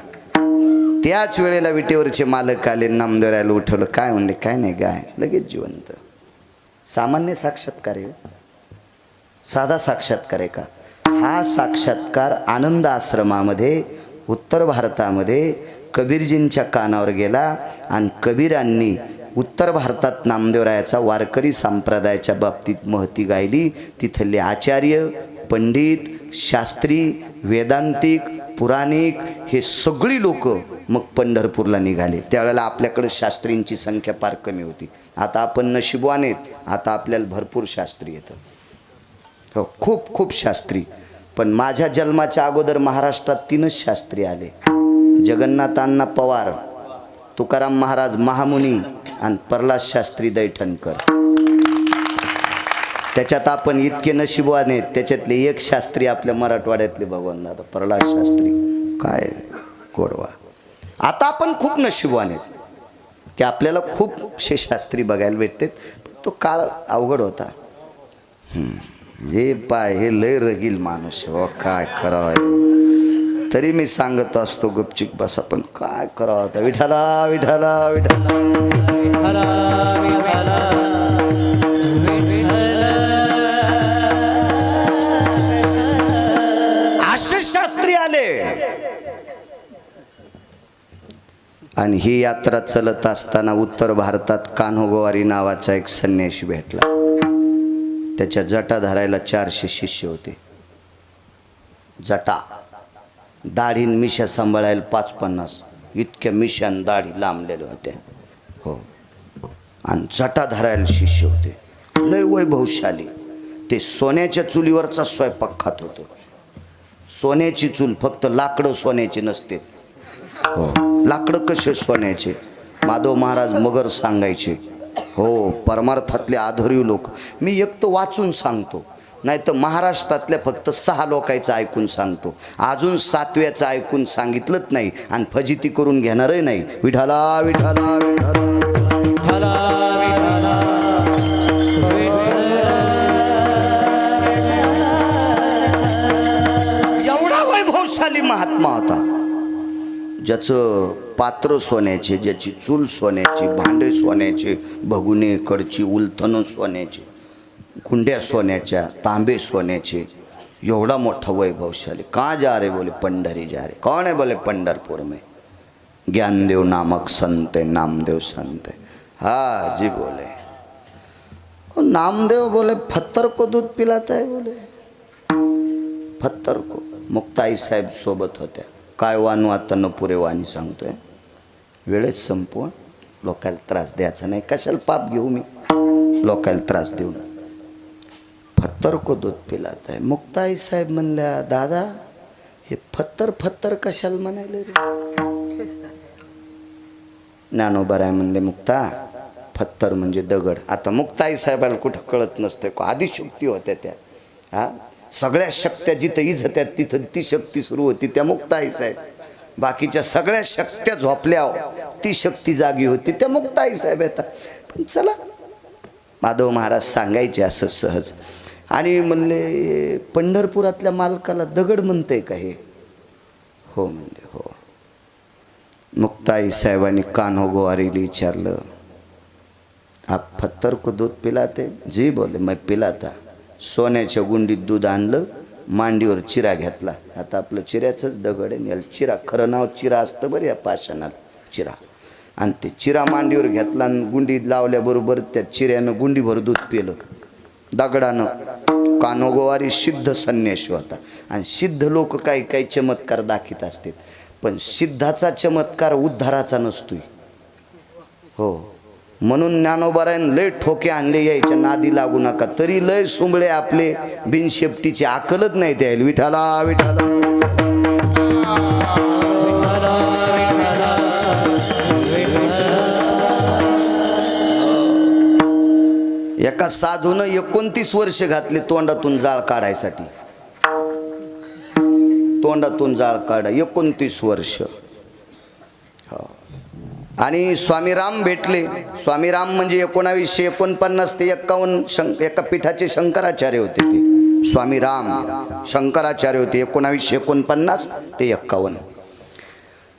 Speaker 1: त्याच वेळेला विटेवरचे मालक आले. नामदेवरायला उठवलं. काय म्हणले? काय नाही गाय लगेच जिवंत. सामान्य साक्षात्कार आहे. साधा साक्षात्कार आहे का? हा साक्षात्कार आनंद आश्रमामध्ये उत्तर भारतामध्ये कबीरजींच्या कानावर गेला आणि कबीरांनी उत्तर भारतात नामदेवरायाचा वारकरी संप्रदायाच्या बाबतीत महती गायली. तिथले आचार्य पंडित शास्त्री वेदांतिक पुराणिक हे सगळी लोक मग पंढरपूरला निघाले. त्यावेळेला आपल्याकडे शास्त्रींची संख्या फार कमी होती. आता आपण नशीबवान आहेत. आता आपल्याला भरपूर शास्त्री येतं. हो खूप खूप शास्त्री. पण माझ्या जन्माच्या अगोदर महाराष्ट्रात 3च शास्त्री आले. जगन्नाथ अण्णा पवार, तुकाराम महाराज महामुनी आणि प्रल्हाद शास्त्री दैठणकर. त्याच्यात आपण इतके नशीबवान आहेत. त्याच्यातले एक शास्त्री आपल्या मराठवाड्यातले भगवान दादा प्रल्हाद शास्त्री. काय गोडवा. आता आपण खूप नशीबवान आहेत की आपल्याला खूपसे शास्त्री बघायला भेटतात. तो काळ अवघड होता. हे पाय हे लय रगील माणूस हो. काय करावं तरी मी सांगत असतो गुपचिक बसा. पण काय करावं आता. विठाला विठाला विठाला. असे शास्त्री आले आणि ही यात्रा चलत असताना उत्तर भारतात कान्होगोवारी नावाचा एक संन्यासी भेटला. त्याच्या जटा धरायला 400 शिष्य होते. जटा दाढीन मिशा सांभाळायला 5-50 इतक्या मिशान दाढी लांबलेल्या होत्या. हो. आणि जटा धरायला शिष्य होते. लय वैभवशाली. ते सोन्याच्या चुलीवरचा स्वयंपाक खात होतं. सोन्याची चूल फक्त लाकडं सोन्याची नसते. हो. लाकडं कसे सोन्याचे. माधव महाराज मगर सांगायचे. हो. परमार्थातले आधुरी लोक. मी एक तर वाचून सांगतो नाही तर महाराष्ट्रातल्या फक्त 6 लोकांचं ऐकून सांगतो. अजून 7व्याचं ऐकून सांगितलंच नाही आणि फजिती करून घेणारही नाही. विठाला विठाला विठाला. महात्मा होता, ज्याचं पात्र सोन्याचे, ज्याची चूल सोन्याची, भांडे सोन्याचे, भगुने कडची उलथनं सोन्याचे, गुंड्या सोन्याच्या, तांबे सोन्याचे, एवढा मोठा वैभवशाली. कहाँ जा रहे? बोले पंडरी जा रहे. कौन है? बोले पंडरपुर में ज्ञानदेव नामक संत है, नामदेव संत है. हाँ जी बोले. नामदेव बोले पत्थर को दूध पिलाता है. बोले पत्थर को. मुक्ताई साहेब सोबत होत्या. काय वानू आता न पुरे वाणी सांगतोय, वेळेत संपवून लोकांना त्रास द्यायचा नाही. कशाला पाप घेऊ मी लोकांना त्रास देऊन. पत्थर को दूध पिलाता है. मुक्ताई साहेब म्हणल्या, दादा हे पत्थर पत्थर कशाला म्हणाले रे? ज्ञानोबराय म्हणले, मुक्ता पत्थर म्हणजे दगड. आता मुक्ताई साहेबाला कुठं कळत नसते, आदिशक्ती होत्या त्या. हा, सगळ्या शक्त्या जिथं इज होत्या तिथं ती शक्ती सुरू होती त्या मुक्ताई साहेब. बाकीच्या सगळ्या शक्त्या झोपल्या, ती शक्ती जागी होती त्या मुक्ताई साहेब येतात. पण चला, माधव महाराज सांगायचे असं सहज. आणि म्हणले, पंढरपुरातल्या मालकाला दगड म्हणते का हे? हो म्हणले, हो. मुक्ताई साहेबांनी कान्हो गोवारीला विचारलं, आप पत्थर को दूध पिलाते? जी बोले, मैं पिलाता. सोन्याच्या गुंडीत दूध आणलं, मांडीवर चिरा घेतला. आता आपलं चिऱ्याचंच दगड आहे, याला चिरा, खरं नाव चिरा असतं बरं या पाषाणाला, चिरा. आणि ते चिरा मांडीवर घेतला आणि गुंडीत लावल्याबरोबर त्या चिऱ्यानं गुंडीभर दूध पिलं दगडानं. कान्हो गोवारी सिद्ध संन्यासी होता. आणि सिद्ध लोक काही काही चमत्कार दाखवत असतात, पण सिद्धाचा चमत्कार उद्धाराचा नसतोय. हो, म्हणून ज्ञानोबारायन लय ठोके आणले, यायच्या नादी लागू नका. तरी लय सुंबळे आपले बिनशेपटीचे, अकलच नाही द्यायला. विठाला विठाला. एका साधूनं 29 वर्ष घातले तोंडातून जाळ काढायसाठी. तोंडातून जाळ काढा 29 वर्ष. आणि स्वामीराम भेटले. स्वामीराम म्हणजे 1949 ते 51 एका पीठाचे शंकराचार्य होते ते. स्वामीराम शंकराचार्य होते 1949 ते 51.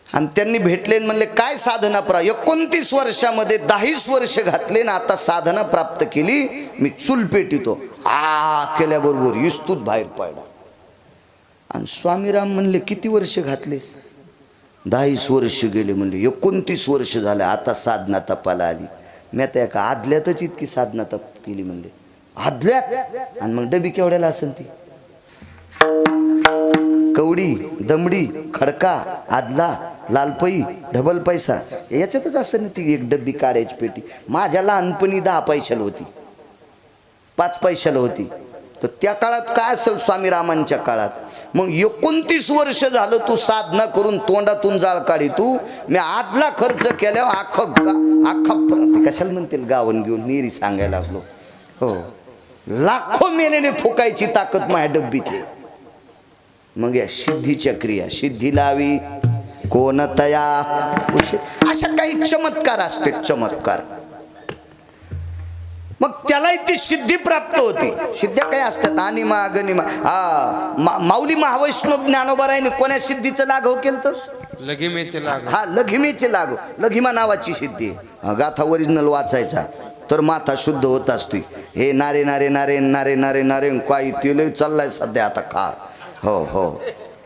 Speaker 1: आणि त्यांनी भेटले म्हणले, काय साधना 29 वर्षामध्ये 10 वर्ष घातले ना, आता साधना प्राप्त केली, मी चूल पेटितो. केल्याबरोबर इस्तूत बाहेर पडला. आणि स्वामीराम म्हणले, किती वर्ष घातलेस? 10 वर्ष गेले. म्हणले 29 वर्ष झाले, आता साधना तपाला आली. मी आता एका आदल्यातच इतकी साधना तप केली. म्हणले आदल्यात? आणि मग डबी केवढ्याला असेल ती? कवडी, दमडी, खडका, आदला, लालपई, ढबल पैसा, याच्यातच असं ना ती एक डब्बी काढायची पेटी. माझ्या लहानपणी 10 पैशाला होती, 5 पैशाला होती. तर त्या काळात काय असेल स्वामीरामांच्या काळात? मग 29 वर्ष झालं तू साधना करून तोंडातून जाळ काढी तू. मी आदला खर्च केल्यावर अख्खा कशाला म्हणतील गावन घेऊन मिरी सांगायला लागलो. हो, लाखो मेलेले फुकायची ताकद माझ्या डब्बीत आहे. मग या सिद्धीच्या क्रिया, सिद्धी लावी कोण तया, अशा काही चमत्कार असते, चमत्कार. मग त्यालाही ती सिद्धी प्राप्त होती. सिद्ध्या काय असतात? अनिमा गनिमा. माऊली महावैष्णव ज्ञानोबारायने कोण्या सिद्धीचं लाघव केलं? तर
Speaker 2: लघिमेचे लाग.
Speaker 1: हा, लघिमेचे लाघव. लघिमा नावाची सिद्धी. गाथा ओरिजिनल वाचायचा तर माथा शुद्ध होत असते. हे नारे नारे नारे नारे नारे नारे काय ते चाललाय सध्या आता काळ. हो हो,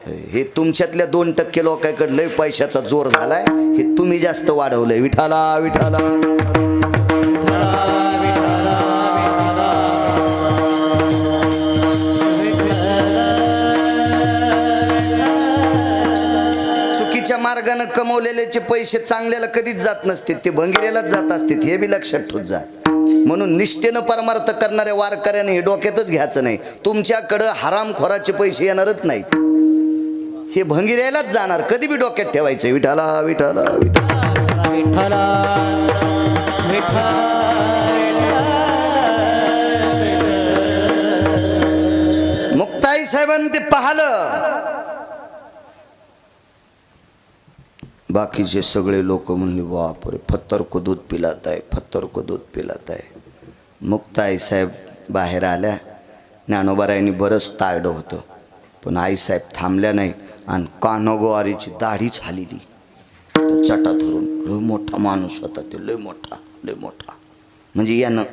Speaker 1: हे तुमच्यातल्या 2% लोकांकडे लय पैशाचा जोर झालाय, हे तुम्ही जास्त वाढवलंय. विठाला विठाला. चुकीच्या मार्गाने कमवलेल्याचे पैसे चांगल्याला कधीच जात नसते, ते भंगिरेलाच जात असते. हे बी लक्षात ठेवत जा. म्हणून निष्ठेनं परमार्थ करणाऱ्या वारकऱ्याने हे डोक्यातच घ्यायचं नाही, तुमच्याकडं हरामखोराचे पैसे येणारच नाहीत, हे भंगिऱ्यालाच जाणार. कधी बी डोक्यात ठेवायचं. विठाला विठाला विठाला. मुक्ताई साहेबांनी ते पाहिलं. बाकीचे सगळे लोक म्हणले, बापरे, पत्थर को दूध पिलाता है, पत्थर को दूध पिलाता है. मुक्ताई साहेब बाहेर आल्या. ज्ञानोबारायांनी बरंच ताळलं होतं, पण आईसाहेब थांबल्या नाही. आणि कानोगोवारीची दाढीच हालेली चटा धरून. लय मोठा माणूस होता ते, लय मोठा म्हणजे यानं.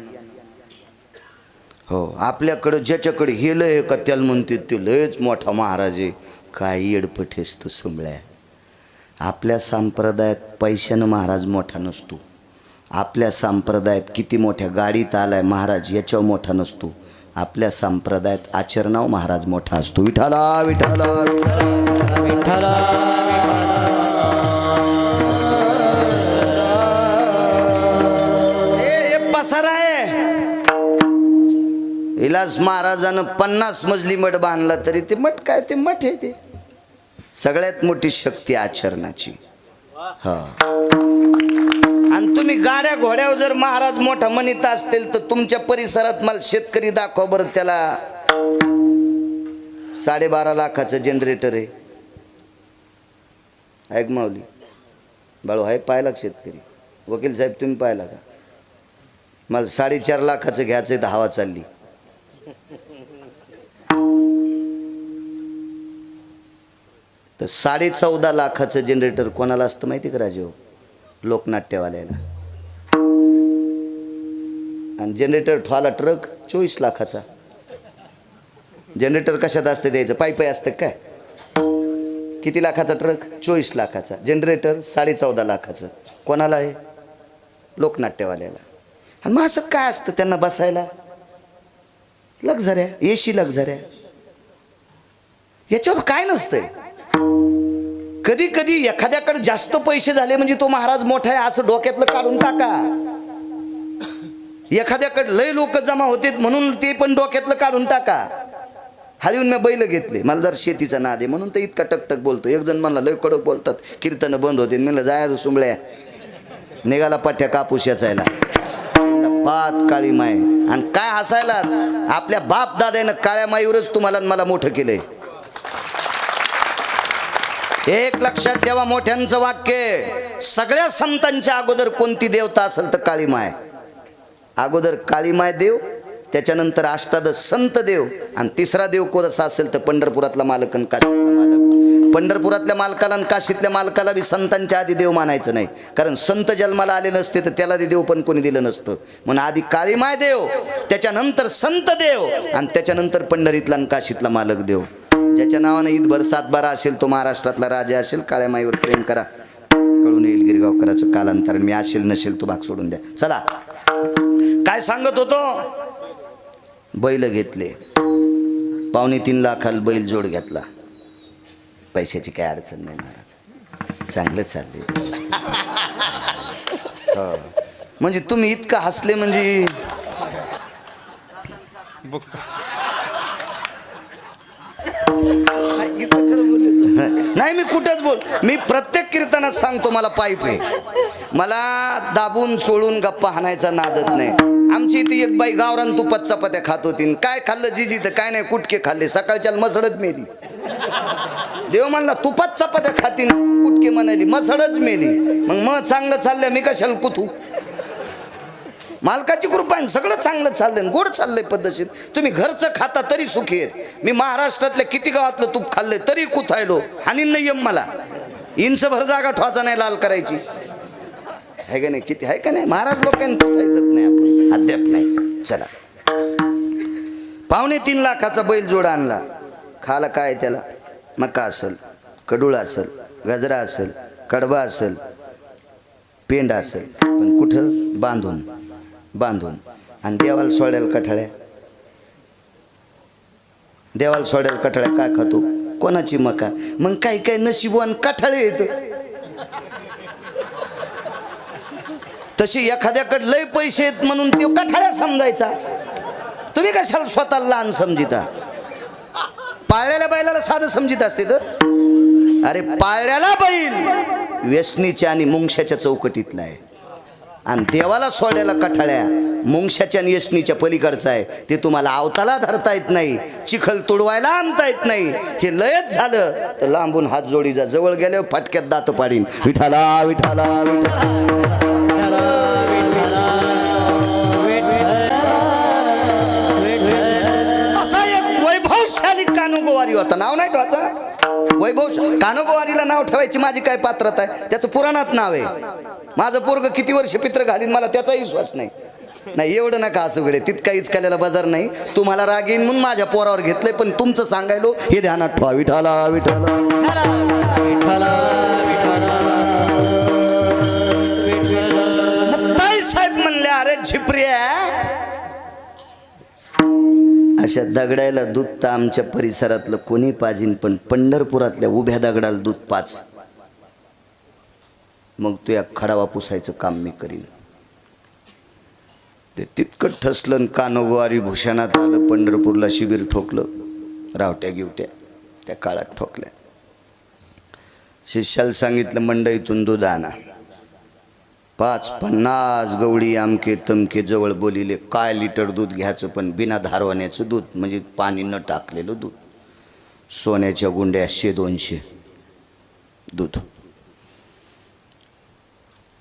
Speaker 1: हो, आपल्याकडं ज्याच्याकडे हे लय का त्याला म्हणते ते लयच मोठा महाराज आहे. काय येडपठेस तू सुंबळ्या. आपल्या संप्रदायात पैशानं महाराज मोठा नसतो. आपल्या संप्रदायात किती मोठ्या गाडीत आलाय महाराज याच्यावर मोठा नसतो. आपल्या संप्रदायात आचरणाव महाराज मोठा असतो. विठाला विठाला विठाला. हे पसारा आहे. विलास महाराजानं 50 मजली मठ बांधला तरी ते मठ काय, ते मठ आहे. ते सगळ्यात मोठी शक्ती आचरणाची. हा, आणि तुम्ही गाड्या घोड्यावर जर महाराज मोठा म्हणत असतील तर तुमच्या परिसरात मला शेतकरी दाखवा बरं. त्याला 12.5 लाखाचं जनरेटर आहे. ऐक माऊली बाळू, आहे पाहिला शेतकरी? वकील साहेब तुम्ही पाहिला का? मला 4.5 लाखाचं घ्यायचं आहे तर हवा चालली. तर 14.5 लाखाचं जनरेटर कोणाला असतं माहिती का राजेव? लोकनाट्यवाल्याला. आणि जनरेटर ठेवाला ट्रक 24 लाखाचा. जनरेटर कशात असते द्यायचं? पायी असतं काय? किती लाखाचा ट्रक? 24 लाखाचा. जनरेटर 14.5 लाखाचं. कोणाला आहे? लोकनाट्यवाल्याला. आणि मग असं काय असतं त्यांना बसायला? लक्झऱ्या, एसी लक्झऱ्या. याच्यावर काय नसतंय. कधी कधी एखाद्याकडे जास्त पैसे झाले म्हणजे तो महाराज मोठा आहे असं डोक्यातलं काढून टाका. एखाद्याकडे लय लोक जमा होते म्हणून ते पण डोक्यातलं काढून टाका. हळून मी बैल घेतले, मला जर शेतीचा नाद आहे म्हणून तर इतका टकटक बोलतो. एक जण म्हणला लय कडक बोलतात, कीर्तन बंद होते. म्हणलं जाय सुंबळ्या, निघाला पाठ्या कापूस याचायला. पात काळी माय. आणि काय हसायला? आपल्या बाप दादानं काळ्या माईवरच तुम्हाला मला मोठं केलंय. एक लक्षात ठेवा, मोठ्यांचं वाक्य. सगळ्या संतांच्या अगोदर कोणती देवता असेल तर काळी माय. अगोदर काळी माय देव, त्याच्यानंतर अष्टादश संत देव, आणि तिसरा देव कोणता असेल तर पंढरपुरातला मालक आणि काशीतला मालक. पंढरपुरातल्या मालकाला आणि काशीतल्या मालकाला बी संतांच्या आधी देव मानायचं नाही. कारण संत जन्माला आले नसते तर त्याला देव पण कोणी दिलं नसतं. म्हणून आधी काळी माय देव, त्याच्यानंतर संत देव, आणि त्याच्यानंतर पंढरीतला आणि काशीतला मालक देव. ज्याच्या नावानं ईदभर 7/12 असेल तो महाराष्ट्रातला राजा असेल. काळ्या माईवर प्रेम करा, कळून येईल गिरगावकराचं कालांतरण. मी असेल नसेल तो भाग सोडून द्या. चला, काय सांगत होतो? बैल घेतले. 2.25 लाखाला बैल जोड घेतला. पैशाची काय अडचण नाही महाराज, चांगलं चालले. म्हणजे तुम्ही इतकं हसले म्हणजे नाही, मी कुठंच बोल. मी प्रत्येक कीर्तनात सांगतो मला पाईप आहे. मला दाबून सोडून गप्पा हाणायचा नादच नाही. आमची इथे एक बाई गावरान तुपात चपात्या खात होती. काय खाल्लं जिजी तर काय नाही, कुटके खाल्ले. सकाळच्या मसळच मेली. देव म्हणला तुपात चपात्या खातीन, कुटके म्हणाली, मसळच मेली. मग चांगलं चाललंय, मी कशाला कुथू? मालकाची कृपा आहे, सगळं चांगलं चाललंय, गोड चाललंय पद्धतशीर. तुम्ही घरचं खाता तरी सुखी आहेत. मी महाराष्ट्रातल्या किती गावातलं तूप खाल्लंय तरी कुथायलो. आणि नियम मला इंच भर जागा ठेवायचा नाही लाल करायची. आहे का नाही? किती आहे का नाही? महाराज लोकांनी कुथायचंच नाही, आपण अद्याप नाही. चला, 2.25 लाखाचा बैल जोड आणला. खाला काय त्याला? मका असेल, कडूळ असेल, गजरा असेल, कडबा असेल, पेंड असेल, पण कुठं? बांधून. आणि देवाला सोड्याला कठाळ्या. देवाला सोड्याला कठाळ्या काय खातो? कोणाची मका. मग काही नशीबवान कठाळे येत. तशी एखाद्याकडे लय पैसे आहेत म्हणून ते कठाळ्या समजायचा. तुम्ही कशाला स्वतःला लहान समजिता? पाळलेल्या बैलाला साधं समजित असते तर? अरे पाळल्याला बैल व्यसनीच्या आणि मुंगशाच्या चौकटीतला आहे. आणि देवाला सोड्याला कठाळ्या मुंगशाच्या आणि यशनीच्या पलीकडचं आहे. ते तुम्हाला आवताला धरता येत नाही, चिखल तुडवायला आणता येत नाही. हे लयच झालं तर लांबून हात जोडी जा, जवळ गेल्यावर फाटक्यात दात पाडीन. विठाला विठाला असा एक वैभवशाली कानुगोवारी होता. नाव नाही ठेवायचा. वैभव कानगोवारीला नाव ठेवायची माझी काय पात्रता आहे? त्याचं पुराणात नाव आहे. माझं पोरग किती वर्ष पित्र घालीन मला त्याचाही विश्वास नाही. नाही एवढं नका असू गडे, तितका इचकाल्याला बाजार नाही. तुम्हाला राग येईन म्हणून माझ्या पोरावर घेतलंय, पण तुमचं सांगायलो हे ध्यानात ठेवा. विठाला विठाला ताई साहेब म्हणले अरे झिपऱ्या, अशा दगडायला दूध तर आमच्या परिसरातलं कोणी पाजीन, पण पंढरपुरातल्या उभ्या दगडाला दूध पाच, मग तू या खडावा पुसायचं काम मी करीन. ते तितकं ठसलं. कानोगोवारी भूषणात आलं. पंढरपूरला शिबिर ठोकलं. रावट्या गिवट्या त्या काळात ठोकल्या. शिष्याला सांगितलं मंडईतून दूध आणा. 5-50 गवळी आमके तमके जवळ बोलिले. काय लिटर दूध घ्यायचं, पण बिना धारवाण्याचं दूध, म्हणजे पाणी न टाकलेलं दूध. सोन्याच्या गुंड्या 100-200 दूध.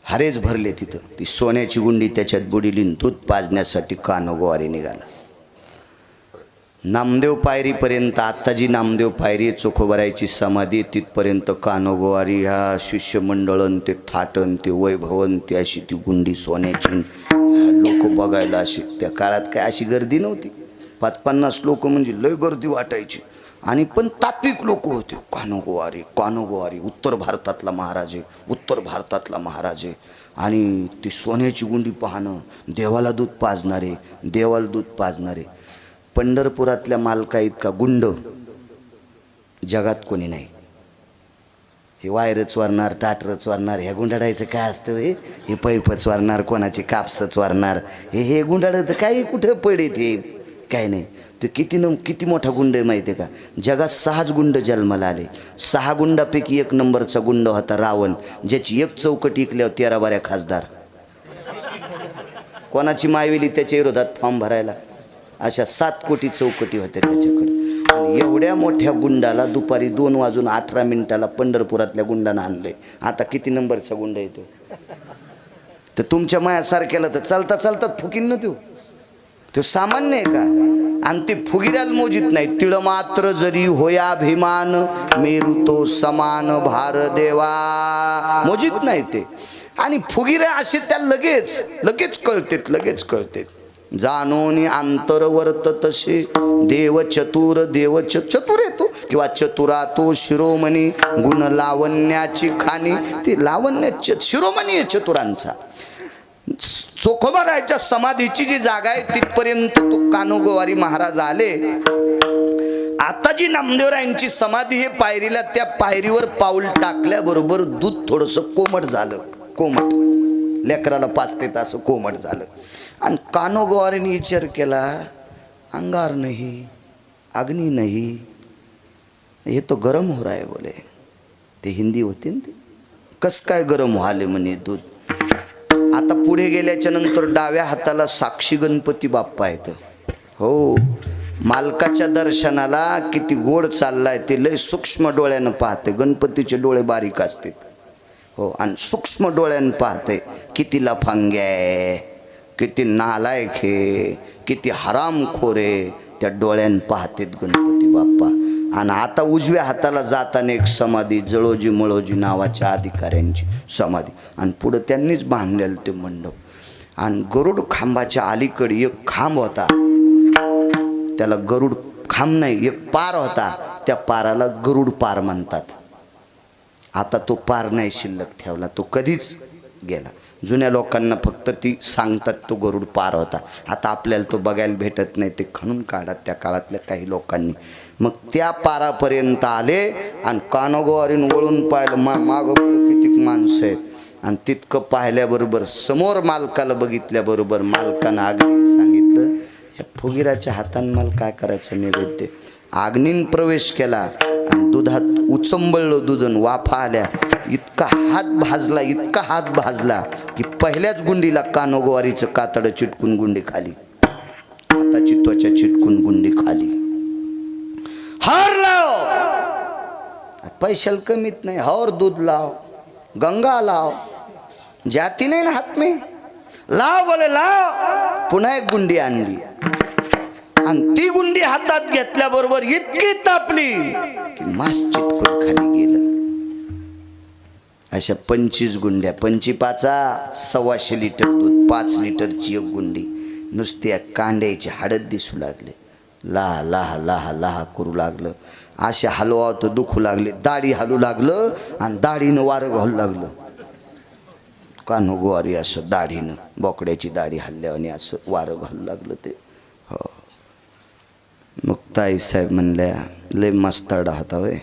Speaker 1: हरेच भरले तिथं. ती सोन्याची गुंडी त्याच्यात बुडिली. दूध पाजण्यासाठी कानोगोवारी निघाला. नामदेव पायरीपर्यंत, आत्ता जी नामदेव पायरी चोखोबारायची समाधी, तिथपर्यंत कानोगोवारी ह्या शिष्यमंडळन ते थाटन ते वैभवन ते अशी ती गुंडी सोन्याची. लोक बघायला अशी, त्या काळात काय अशी गर्दी नव्हती. 5-50 लोक म्हणजे लय गर्दी वाटायची. आणि पण तात्विक लोक होते. कानोगोवारी कानोगोवारी, उत्तर भारतातला महाराज आहे, उत्तर भारतातला महाराज आहे. आणि ती सोन्याची गुंडी पाहणं, देवाला दूध पाजणारे, देवाला दूध पाजणारे. पंढरपुरातल्या मालका इतका गुंड जगात कोणी नाही. हे वायरच वारणार, टाटरच वारणार, ह्या गुंडाडायचं काय असतं हे पैपच वारणार, कोणाची कापसच वारणार, हे गुंडाडं तर काही कुठं पडेत हे काय नाही. ते किती मोठा गुंड आहे माहिती आहे का? जगात 6 गुंड जन्माला आले. 6 गुंडापैकी 1 नंबरचा गुंड होता रावण, ज्याची 1 चौकट इकल्यावर 13 बाऱ्या खासदार. कोणाची मायवेली त्याच्या विरोधात फॉर्म भरायला. अशा 7 कोटी चौकटी होत्या त्याच्याकडे. आणि एवढ्या मोठ्या गुंडाला दुपारी 2:18 पंढरपुरातल्या गुंडानं आणलंय. आता किती नंबरचा गुंड येतो? तर तुमच्या मायासारख्याला तर चालता चालता फुकीन न तो सामान्य आहे का? आणि ते फुगिऱ्याला मोजित नाही. तिळ मात्र जरी होया अभिमान, मेरू तो समान भार देवा, मोजित नाही ते. आणि फुगिऱ्या असे त्या लगेच कळतेत. जाणून अंतर वर्त तसे देव चतुर चतुर येतो किंवा चतुरा तो शिरोमणी, गुण लावण्याची खाणी. ती लावण्य शिरोमणी आहे चतुरांचा. चोखोबारायच्या समाधीची जी जागा आहे तिथपर्यंत तो कानोगोवारी महाराज आले. आता जी नामदेवरायांची समाधी हे पायरीला, त्या पायरीवर पाऊल टाकल्याबरोबर दूध थोडंसं कोमट झालं. कोमट लेकराला पाचते असं कोमट झालं. आणि कानोगोवारीने विचार केला, अंगार नाही, अग्नि नाही, हे तो गरम हो रहा है बोले. ते हिंदी होते ना, ते कस काय गरम व्हाले म्हणे दूध. आता पुढे गेल्याच्या नंतर डाव्या हाताला साक्षी गणपती बाप्पा आहेत. हो, मालकाच्या दर्शनाला किती गोड चाललाय ते लय सूक्ष्म डोळ्यानं पाहते. गणपतीचे डोळे बारीक असते. हो, आणि सूक्ष्म डोळ्यानं पाहते. किती लफंग्या, किती नालायक हे, किती हरामखोरे, त्या डोळ्यानं पाहतेत गणपती बाप्पा. आणि आता उजव्या हाताला जाताना एक समाधी, जळोजी मळोजी नावाच्या अधिकाऱ्यांची समाधी. आणि पुढं त्यांनीच बांधलेलं ते मंडप. आणि गरुड खांबाच्या अलीकडे एक खांब होता, त्याला गरुड खांब नाही, एक पार होता, त्या पाराला गरुड पार म्हणतात. आता तो पार नाही शिल्लक ठेवला, तो कधीच गेला. जुन्या लोकांना फक्त ती सांगतात तो गरुड पार होता. आता आपल्याला तो बघायला भेटत नाही, ते खणून काढत त्या काळातल्या काही लोकांनी. मग त्या पारापर्यंत आले आणि कानोगोवारीन वळून पाहिलं, मागं पुढं किती माणसं आहेत. आणि तितकं पाहिल्याबरोबर समोर मालकाला बघितल्याबरोबर मालकानं अग्नीन सांगितलं, ह्या फुगिराच्या हातानं मला काय करायचं नैवेद्य. अग्नीन प्रवेश केला आणि दुधात उचंबळलं दूधन, वाफा आल्या. इतका हात भाजला की पहिल्याच गुंडीला कानोगोवारीचं कातडं चिटकून गुंडी खाली, हाताची त्वचा चिटकून गुंडी खाली. हार लाव, पैशाला कमीत नाही, और दूध लाव, गंगा लाव, जाती नाही ना हात में लाव, बोले लाव. पुन्हा एक गुंडी आणली आणि ती गुंडी हातात घेतल्याबरोबर इतकी तापली की मास चिटकून खाली गेलं. अशा 25 गुंड्या, 25 125 लिटर दूध, 5 लिटरची एक गुंडी. नुसत्या कांड्याची हाडत दिसू लागले, लाहा लाहा लाहा लाहा करू लागलं. असे हलवा तर दुखू लागले, दाढी हलू लागलं आणि दाढीनं वारं घालू लागलं. कानो गोवारी असं दाढीनं, बोकड्याची दाढी हल्ल्याने असं वारं घालू लागलं ते. हो. मग ताईसाहेब म्हणल्या, लय मस्ताडा होता वय,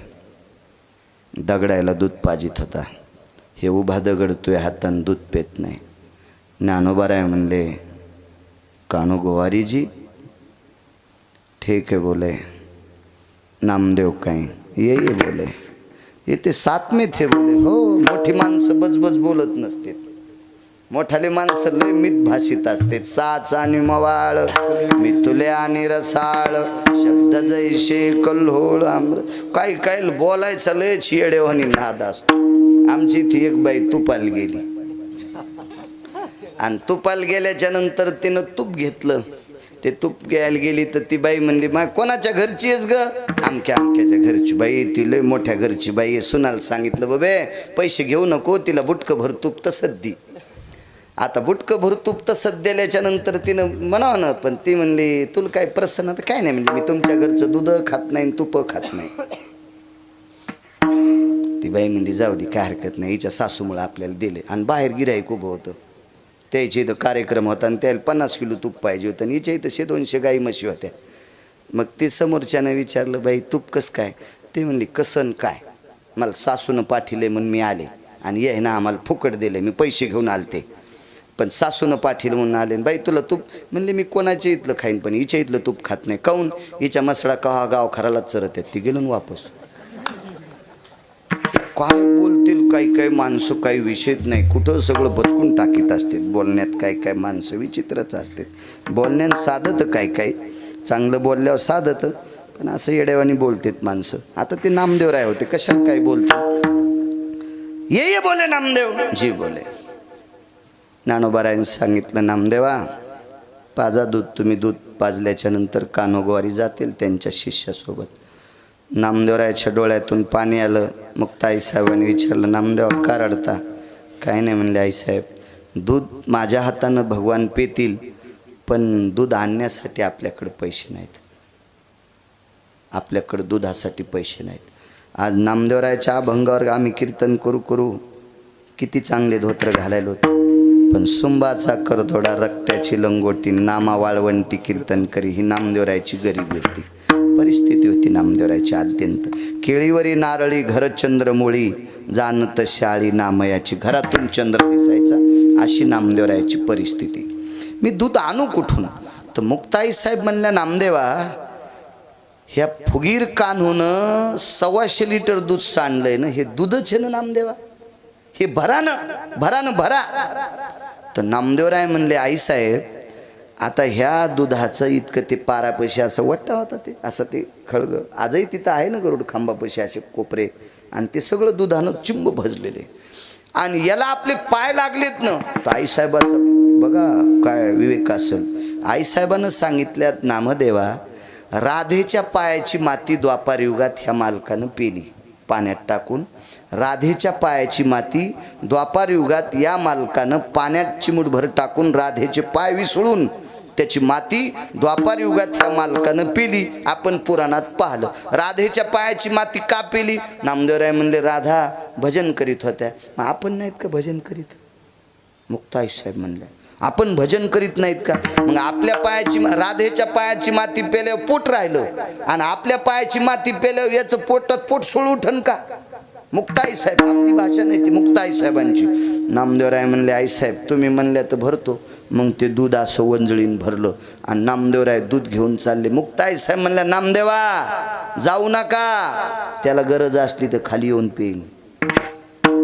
Speaker 1: दगडायला दूध पाजित होता. हे उभा दगडतोय हातानं दूध पेत नाही. ज्ञानोबाराय म्हणले, कानो गोवारी जी ठीक है बोले, नामदेव काही ये बोले, ये ते साथ में थे बोले. हो, मोठी माणसं बजबज बोलत नसते, मोठाले माणसं लय मित भाषित असते. साच आणि मवाळ, मितुले आणि रसाळ, शब्द जैसे कल्होळ आम्र. काही काही बोलायचं लय येडेवानी नाद असतो. आमची ती एक बाई तुपाल गेली आणि तुपाल गेल्याच्या नंतर तिनं तूप घेतलं. ते तूप घ्यायला गेली तर ती बाई म्हणली, मग कोणाच्या घरची आहेस ग? आमक्याच्या घरची. बाई ती लय मोठ्या घरची बाई आहे. सुनाला सांगितलं, बाबे पैसे घेऊ नको, तिला बुटकं भर तूप तसंच दी. आता बुटकं भर तूप तसंच दिल्याच्या नंतर तिनं म्हणावं ना, पण ती म्हणली, तुला काय प्रसन्न? तर काय नाही म्हणजे, मी तुमच्या घरचं दूध खात नाही, तूप खात नाही. ती बाई म्हणली, जाऊ दे, काय हरकत नाही, हिच्या सासूमुळे आपल्याला दिले. आणि बाहेर गिऱ्हाईक उभं होतं, त्याच्या इथं कार्यक्रम होता आणि त्याला 50 किलो तूप पाहिजे होतं आणि हिच्या इथं 100-200 गाई म्हशी होत्या. मग ते समोरच्यानं विचारलं, बाई तूप कसं काय? ते म्हणली, कसं काय, मला सासूनं पाठिले म्हणून मी आले आणि ये ना आम्हाला फुकट दिले, मी पैसे घेऊन आलते, पण सासूनं पाठिलं म्हणून आले. बाई तुला तूप? म्हणले, मी कोणाच्या इथलं खाईन पण हिच्या इथलं तूप खात नाही. काऊन? हिच्या मसळा कहा गाव खरालाच चरत आहेत. ती गेलं वापस. काय बोलतील काही काही माणसं, काही विषयच नाही, कुठं सगळं बचकून टाकीत असतात. बोलण्यात काय काय माणसं विचित्रच असतात. बोलण्यात साधतं काय काय, चांगलं बोलल्यावर साधतं, पण असं येड्यावानी बोलतात माणसं. आता ते नामदेवराय होते, कशाला काय बोलतात? ये बोले नामदेव जी बोले. ज्ञानोबारायने सांगितलं, नामदेवा पाजा दूध. तुम्ही दूध पाजल्याच्या नंतर कानोगवारी जातील त्यांच्या शिष्यासोबत. नामदेवरायाच्या डोळ्यातून पाणी आलं. मग ताईसाहेबांनी विचारलं, नामदेवा का रडता? काय नाही म्हणले, आईसाहेब दूध माझ्या हातानं भगवान पेतील, पण दूध आणण्यासाठी आपल्याकडे पैसे नाहीत, आपल्याकडे दुधासाठी पैसे नाहीत. आज नामदेवरायाच्या अभंगावर आम्ही कीर्तन करू करू किती चांगले धोत्र घालायला होते, पण सुंबाचा करदोडा रक्त्याची लंगोटी नामा वाळवंटी कीर्तन करी, ही नामदेवरायाची गरिबी होती, परिस्थिती होती नामदेवरायाची अत्यंत. केळीवरी नारळी घर चंद्रमुळी, जानत शाळी नामयाची. घरातून चंद्र दिसायचा, अशी नामदेवरायाची परिस्थिती. मी दूध आणू कुठून? तर मुक्ताई साहेब म्हणल्या, नामदेवा ह्या फुगीर कान्हूनं 125 लिटर दूध सांडलंय ना, हे दूधच आहे ना नामदेवा, हे भरा ना, भरा. तर नामदेवराय म्हणले, आईसाहेब आता ह्या दुधाचं इतकं ते पारापैसे असं वाटतं होता, ते असं ते खळगं आजही तिथं आहे ना गरुड खांबापैसे असे कोपरे, आणि ते सगळं दुधानं चिंब भजलेले, आणि याला आपले पाय लागलेत ना. तर आईसाहेबाचं बघा काय विवेक असेल. आईसाहेबानं सांगितल्यात, नामदेवा राधेच्या पायाची माती द्वापार युगात ह्या मालकानं पेली पाण्यात टाकून. राधेच्या पायाची माती द्वापार युगात या मालकानं पाण्यात चिमूटभर टाकून राधेचे पाय विसळून त्याची माती द्वापार युगात ह्या मालकानं पेली. आपण पुराणात पाहिलं. राधेच्या पायाची माती का पेली? नामदेवराय म्हणले, राधा भजन करीत होत्या. मग आपण नाहीत का भजन करीत? मुक्ताई साहेब म्हणले, आपण भजन करीत नाहीत का? मग आपल्या पायाची, राधेच्या पायाची माती पेल्यावर पोट राहिलं, आणि आपल्या पायाची माती पेल्यावर याचं पोटात पोट सोळू उठन का? मुक्ताई साहेब, आपली भाषा नाही ती, मुक्ताई साहेबांची. नामदेवराय म्हणले, आईसाहेब तुम्ही म्हणल्या तर भरतो. मग ते दूध असं वंजळीन भरलं आणि नामदेवराय दूध घेऊन चालले. मुक्ताई साहेब म्हणल्या, नामदेवा जाऊ नका, त्याला गरज असली तर खाली येऊन पेईन.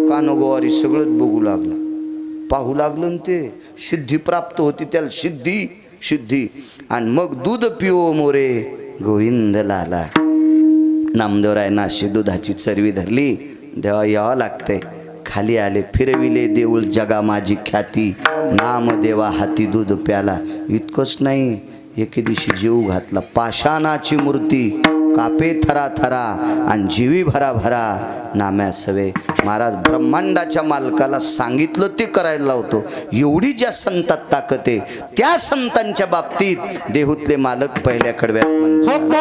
Speaker 1: कानोगोवारी सगळंच बघू लागलं, पाहू लागलं, ते सिद्धी प्राप्त होती त्याला, सिद्धी. आणि मग दूध पिओ मोरे गोविंद लाला. नामदेवराय नाशी दुधाची चरवी धरली, देवा यावं लागतंय. खाली आले, फिरविले देऊळ जगा माझी ख्याती, नाम देवा हाती दूध प्याला. इतकंच नाही, एके दिवशी जीव घातला. पाषाणाची मूर्ती कापे थरा थरा आणि जीवी भरा भरा नाम्या सवे. महाराज ब्रह्मांडाच्या मालकाला सांगितलं ते करायला लावतो. एवढी ज्या संतात ताकद आहे त्या संतांच्या बाबतीत देहूतले मालक पहिल्या कडव्यात म्हणतात,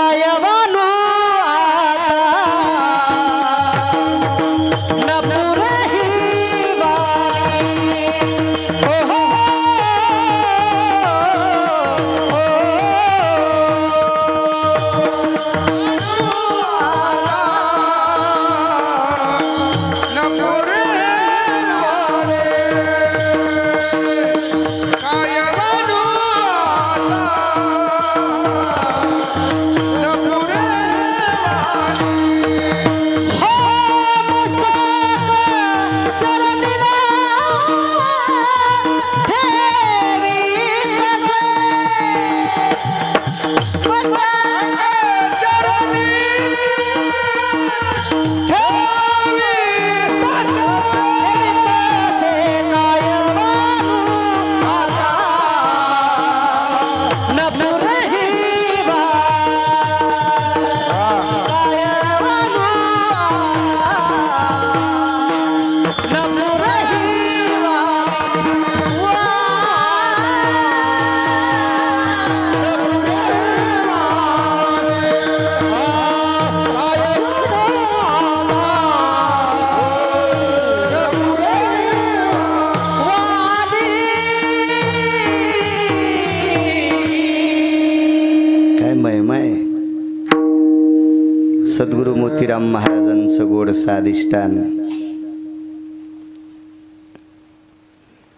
Speaker 1: सद्गुरु मोतीराम महाराजांचं गोडसं अधिष्ठान,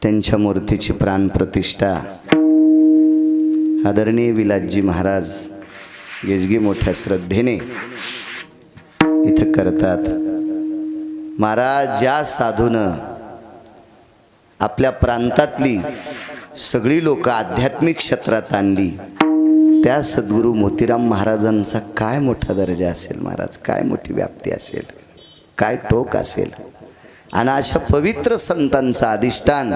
Speaker 1: त्यांच्या मूर्तीची प्राणप्रतिष्ठा आदरणीय विलासजी महाराज गेजगी मोठ्या श्रद्धेने इथं करतात. महाराज ज्या साधूनं आपल्या प्रांतातली सगळी लोक आध्यात्मिक क्षेत्रात आणली त्या सद्गुरु मोतीराम महाराजांचा काय मोठा दर्जा असेल महाराज, काय मोठी व्याप्ती असेल, काय टोक असेल. आणि अशा पवित्र संतांचं अधिष्ठान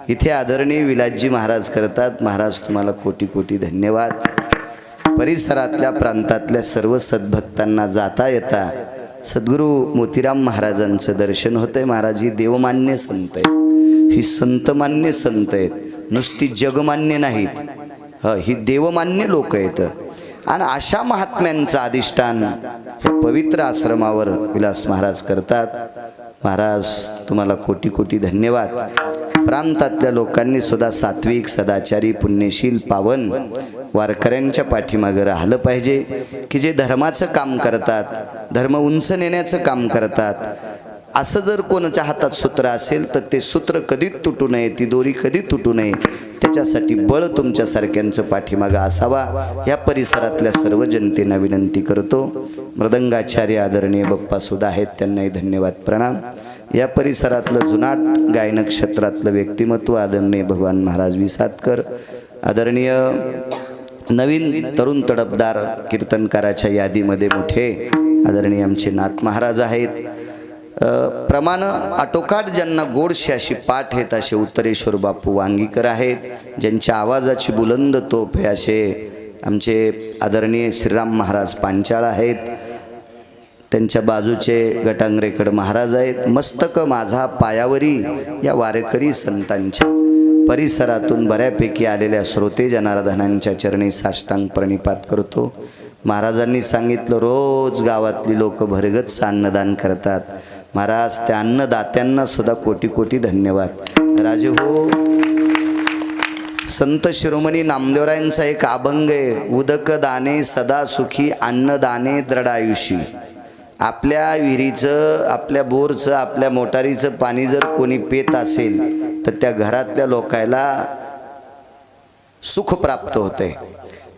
Speaker 1: इथे आदरणीय विलासजी महाराज करतात. महाराज तुम्हाला कोटी कोटी धन्यवाद. परिसरातल्या प्रांतातल्या सर्व सद्भक्तांना जाता येता सद्गुरु मोतीराम महाराजांचं दर्शन होतंय. महाराज ही देवमान्य संत आहेत, ही संतमान्य संत आहेत, नुसती जगमान्य नाहीत, ही देवमान्य लोक आहेत. आणि अशा महात्म्यांचं अधिष्ठान हे पवित्र आश्रमावर विलास महाराज करतात. महाराज तुम्हाला कोटी कोटी धन्यवाद. प्रांतातल्या लोकांनी सुद्धा सात्विक सदाचारी पुण्यशील पावन वारकऱ्यांच्या पाठीमागे राहिलं पाहिजे की जे धर्माचं काम करतात, धर्म उंच नेण्याचं काम करतात. असं जर कोणाच्या हातात सूत्र असेल तर ते सूत्र कधीच तुटू नये, ती दोरी कधी तुटू नये, त्याच्यासाठी बळ तुमच्यासारख्यांचं पाठीमागं असावा. या परिसरातल्या सर्व जनतेला विनंती करतो. मृदंगाचार्य आदरणीय बाप्पा सुद्धा आहेत, त्यांनाही धन्यवाद प्रणाम. या परिसरातलं जुनाट गायन क्षेत्रातलं व्यक्तिमत्व आदरणीय भगवान महाराज विसातकर, आदरणीय नवीन तरुण तडफदार कीर्तनकाराच्या यादीमध्ये मोठे आदरणीय आमचे नाथ महाराज आहेत. प्रमाण आटोकाट ज्यांना गोडशी अशी पाठ आहेत असे उत्तरेश्वर बापू वांगीकर आहेत. ज्यांच्या आवाजाची बुलंद तोफ आहे असे आमचे आदरणीय श्रीराम महाराज पांचाळ आहेत. त्यांच्या बाजूचे गटांगरेकड महाराज आहेत. मस्तक माझा पायावरी या वारकरी संतांच्या परिसरातून बऱ्यापैकी आलेल्या श्रोते जनार्दनांच्या चरणी साष्टांग प्रणिपात करतो. महाराजांनी सांगितलं रोज गावातली लोक भरगच्च अन्नदान करतात. महाराज त्या अन्नदात्यांना सुद्धा कोटी कोटी धन्यवाद. राजे हो, संत शिरोमणी नामदेवरायांचा एक अभंग आहे, उदक दाने सदा सुखी अन्नदाने दृढायुषी. आपल्या विहिरीचं, आपल्या बोरचं, आपल्या मोटारीचं पाणी जर कोणी पेत असेल तर त्या घरातल्या लोकांना सुख प्राप्त होते.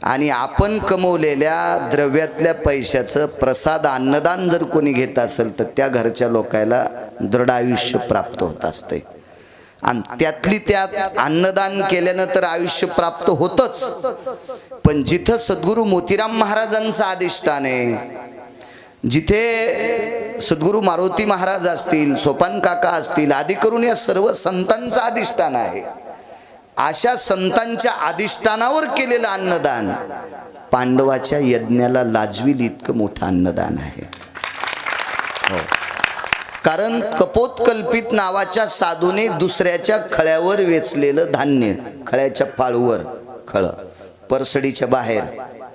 Speaker 1: आणि आपण कमवलेल्या द्रव्यातल्या पैशाचं प्रसाद अन्नदान जर कोणी घेत असेल तर त्या घरच्या लोकांना दृढ आयुष्य प्राप्त होत असते. आणि त्यातली त्यात अन्नदान केल्यानं तर आयुष्य प्राप्त होतच, पण जिथं सद्गुरु मोतीराम महाराजांचं अधिष्ठान आहे, जिथे सद्गुरु मारुती महाराज असतील, सोपान काका असतील, आदी करून या सर्व संतांचं अधिष्ठान आहे, अशा संतांच्या अधिष्ठानावर केलेलं अन्नदान पांडवाच्या यज्ञाला लाजविल इतकं मोठं अन्नदान आहे. हो, कारण कपोतकल्पित नावाच्या साधूने दुसऱ्याच्या खळ्यावर वेचलेलं धान्य, खळ्याच्या पाळूवर खळ, परसडीच्या बाहेर,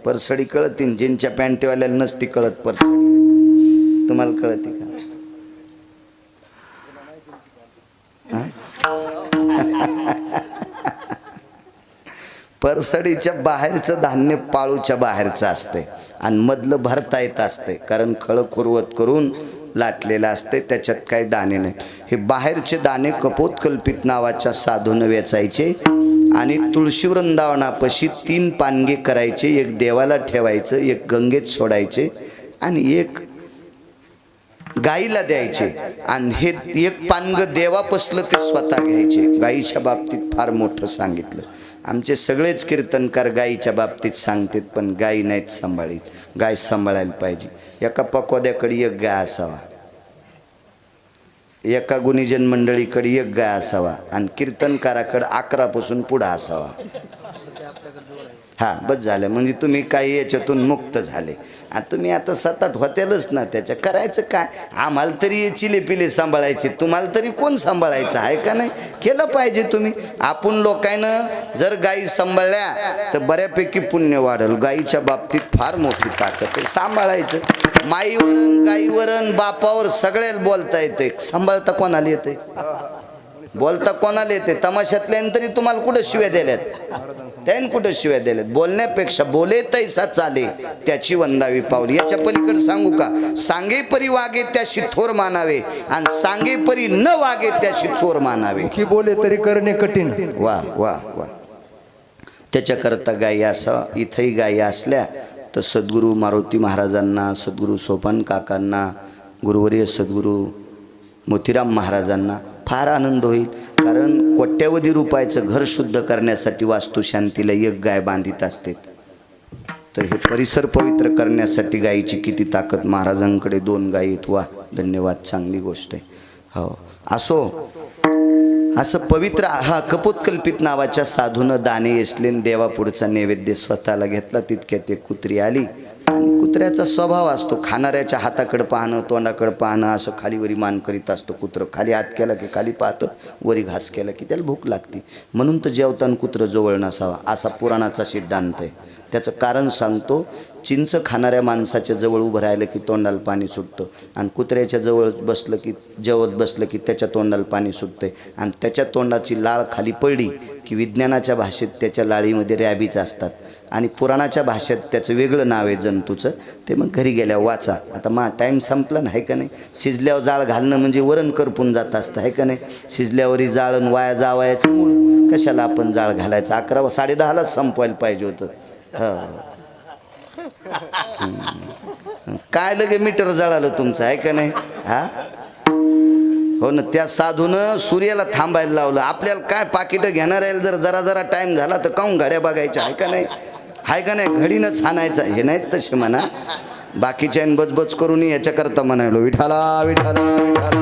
Speaker 1: परसडी कळतीन ज्यांच्या पॅन्टीवाल्याला नसती कळत परसडी, तुम्हाला कळते का? परसडीच्या बाहेरचं धान्य पाळूच्या बाहेरचं असते आणि मधलं भरता येत असते, कारण खळ खुरवत करून लाटलेलं असते, त्याच्यात काही दाणे नाही. हे बाहेरचे दाणे कपोतकल्पित नावाच्या साधून वेचायचे आणि तुळशी वृंदावनापाशी 3 पानगे करायचे, एक देवाला ठेवायचं, एक गंगेत सोडायचे आणि एक गाईला द्यायचे. आणि हे एक पानगं देवापसलं ते स्वतः घ्यायचे. गाईच्या बाबतीत फार मोठं सांगितलं. आमचे सगळेच कीर्तनकार गाईच्या बाबतीत सांगतात, पण गाई नाहीत सांभाळीत. गाय सांभाळायला पाहिजे. एका पकवाद्याकडे एक गाय असावा, एका गुणीजन मंडळीकडे एक गाय असावा आणि कीर्तनकाराकडे 11 पासून पुढं असावा. हां, बस झालं. म्हणजे तुम्ही काही याच्यातून मुक्त झाले. तुम्ही आता 7-8 होतेलच ना, त्याच्या करायचं काय? आम्हाला तरी चिले पिले सांभाळायचे, तुम्हाला तरी कोण सांभाळायचं आहे का नाही? केलं पाहिजे तुम्ही. आपण लोकांनं जर गायी सांभाळल्या तर बऱ्यापैकी पुण्य वाढेल. गायीच्या बाबतीत फार मोठी ताकद आहे. सांभाळायचं. माईवरण, गाईवरण, बापावर सगळ्याला बोलता येते. सांभाळता कोणाला येते? बोलता कोणाला येते? तमाशातल्यानं तरी तुम्हाला कुठं शिव्या दिल्यात? त्यानं कुठं शिव्या दिल्यात? बोलण्यापेक्षा बोले तैसा चाले त्याची वंदावी पावली. याच्या पलीकडे सांगू का? सांगे परी वागे त्याशी थोर मानावे आणि सांगे परी न वागे त्याशी चोर मानावे.
Speaker 2: की बोले तरी करणे कठीण.
Speaker 1: वा वा वा. त्याच्याकरता गायी असावं. इथंही गायी असल्या तर सद्गुरू मारुती महाराजांना, सद्गुरू सोपान काकांना, गुरुवर्य सद्गुरू मोतीराम महाराजांना फार आनंद होईल. कारण कोट्यवधी रुपयाचं घर शुद्ध करण्यासाठी वास्तुशांतीला एक गाय बांधित असते. तर हे परिसर पवित्र करण्यासाठी गायीची किती ताकद. महाराजांकडे 2 गायी आहेत. वा, धन्यवाद, चांगली गोष्ट आहे. हो, असो. असं पवित्र हा कपोतकल्पित नावाच्या साधूनं दाणे येसलेन देवापुढचा नैवेद्य स्वतःला घेतला. तितक्यात एक कुत्री आली आणि कुत्र्याचा स्वभाव असतो खाणाऱ्याच्या हाताकडे पाहणं, तोंडाकडे पाहणं, असं खालीवरी मान करीत असतं. कुत्रं खाली हात केला की खाली पाहतं, वरी घास केला की त्याला भूक लागते. म्हणून तर जेवताना कुत्रं जवळ नसावा असा पुराणाचा सिद्धांत आहे. त्याचं कारण सांगतो. चिंच खाणाऱ्या माणसाच्या जवळ उभं राहिलं की तोंडाला पाणी सुटतं आणि कुत्र्याच्या जवळ बसलं की जेवत बसलं की त्याच्या तोंडाला पाणी सुटतं आणि त्याच्या तोंडाची लाळ खाली पडली की विज्ञानाच्या भाषेत त्याच्या लाळीमध्ये रॅबीज असतात आणि पुराणाच्या भाषेत त्याचं वेगळं नाव आहे जंतूचं. ते मग घरी गेल्यावर वाचा. आता टाईम संपला ना, आहे का नाही? शिजल्यावर जाळ घालणं म्हणजे वरण करपून जात असतं, आहे का नाही? शिजल्यावरही जाळण वाया जावायचं मूळ कशाला आपण जाळ घालायचं? 11 10:30लाच संपवायला पाहिजे होतं. काय लगे मीटर जळालं तुमचं, आहे का नाही? हा, हो ना. त्या साधूनं सूर्याला थांबायला लावलं. आपल्याला काय पाकिटं घेणार आहे? जर जरा जरा टाईम झाला तर काऊन घड्या बघायच्या, आहे का नाही? आहे का नाही? घडीनंच हाणायचं. हे नाहीत तसे म्हणा, बाकीच्या बचबच करून याच्याकरता म्हणायलो विठाला विठाला विठाला.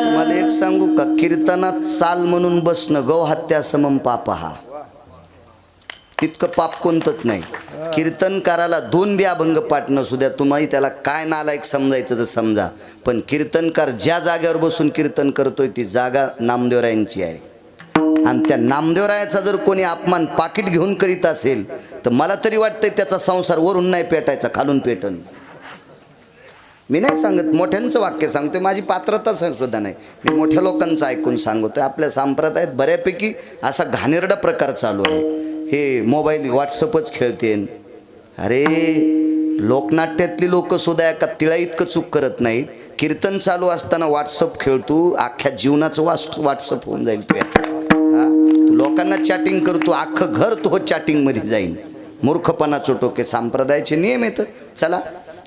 Speaker 1: तुम्हाला एक सांगू का? कीर्तनात चाल म्हणून बसणं गौहत्या समम पाप. हा तितकं पाप कोणतंच नाही. कीर्तनकाराला 2 बी अभंग पाठ नसू द्या, तुम्ही त्याला काय नालायक समजायचं तर समजा, पण कीर्तनकार ज्या जागेवर बसून कीर्तन करतोय ती जागा नामदेवरायांची आहे. आणि त्या नामदेवरायाचा जर कोणी अपमान पाकिट घेऊन करीत असेल तर मला तरी वाटतंय त्याचा संसार वरून नाही पेटायचा, खालून पेटन. मी नाही सांगत, मोठ्यांचं वाक्य सांगतोय. माझी पात्रता सुद्धा नाही, मी मोठ्या लोकांचं ऐकून सांगतोय. आपल्या संप्रदायात बऱ्यापैकी असा घाणेरडा प्रकार चालू आहे. हे मोबाईल व्हॉट्सअपच खेळते. अरे, लोकनाट्यातली लोक सुद्धा एका तिळा इतकं चूक करत नाहीत. कीर्तन चालू असताना व्हॉट्सअप खेळतो, अख्ख्या जीवनाचं व्हॉट्सअप होऊन जाईल. तू लोकांना चॅटिंग करतो, अख्खं घर तो चॅटिंगमध्ये जाईल. मूर्खपणा चोटोके. संप्रदायाचे नियम येतं. चला,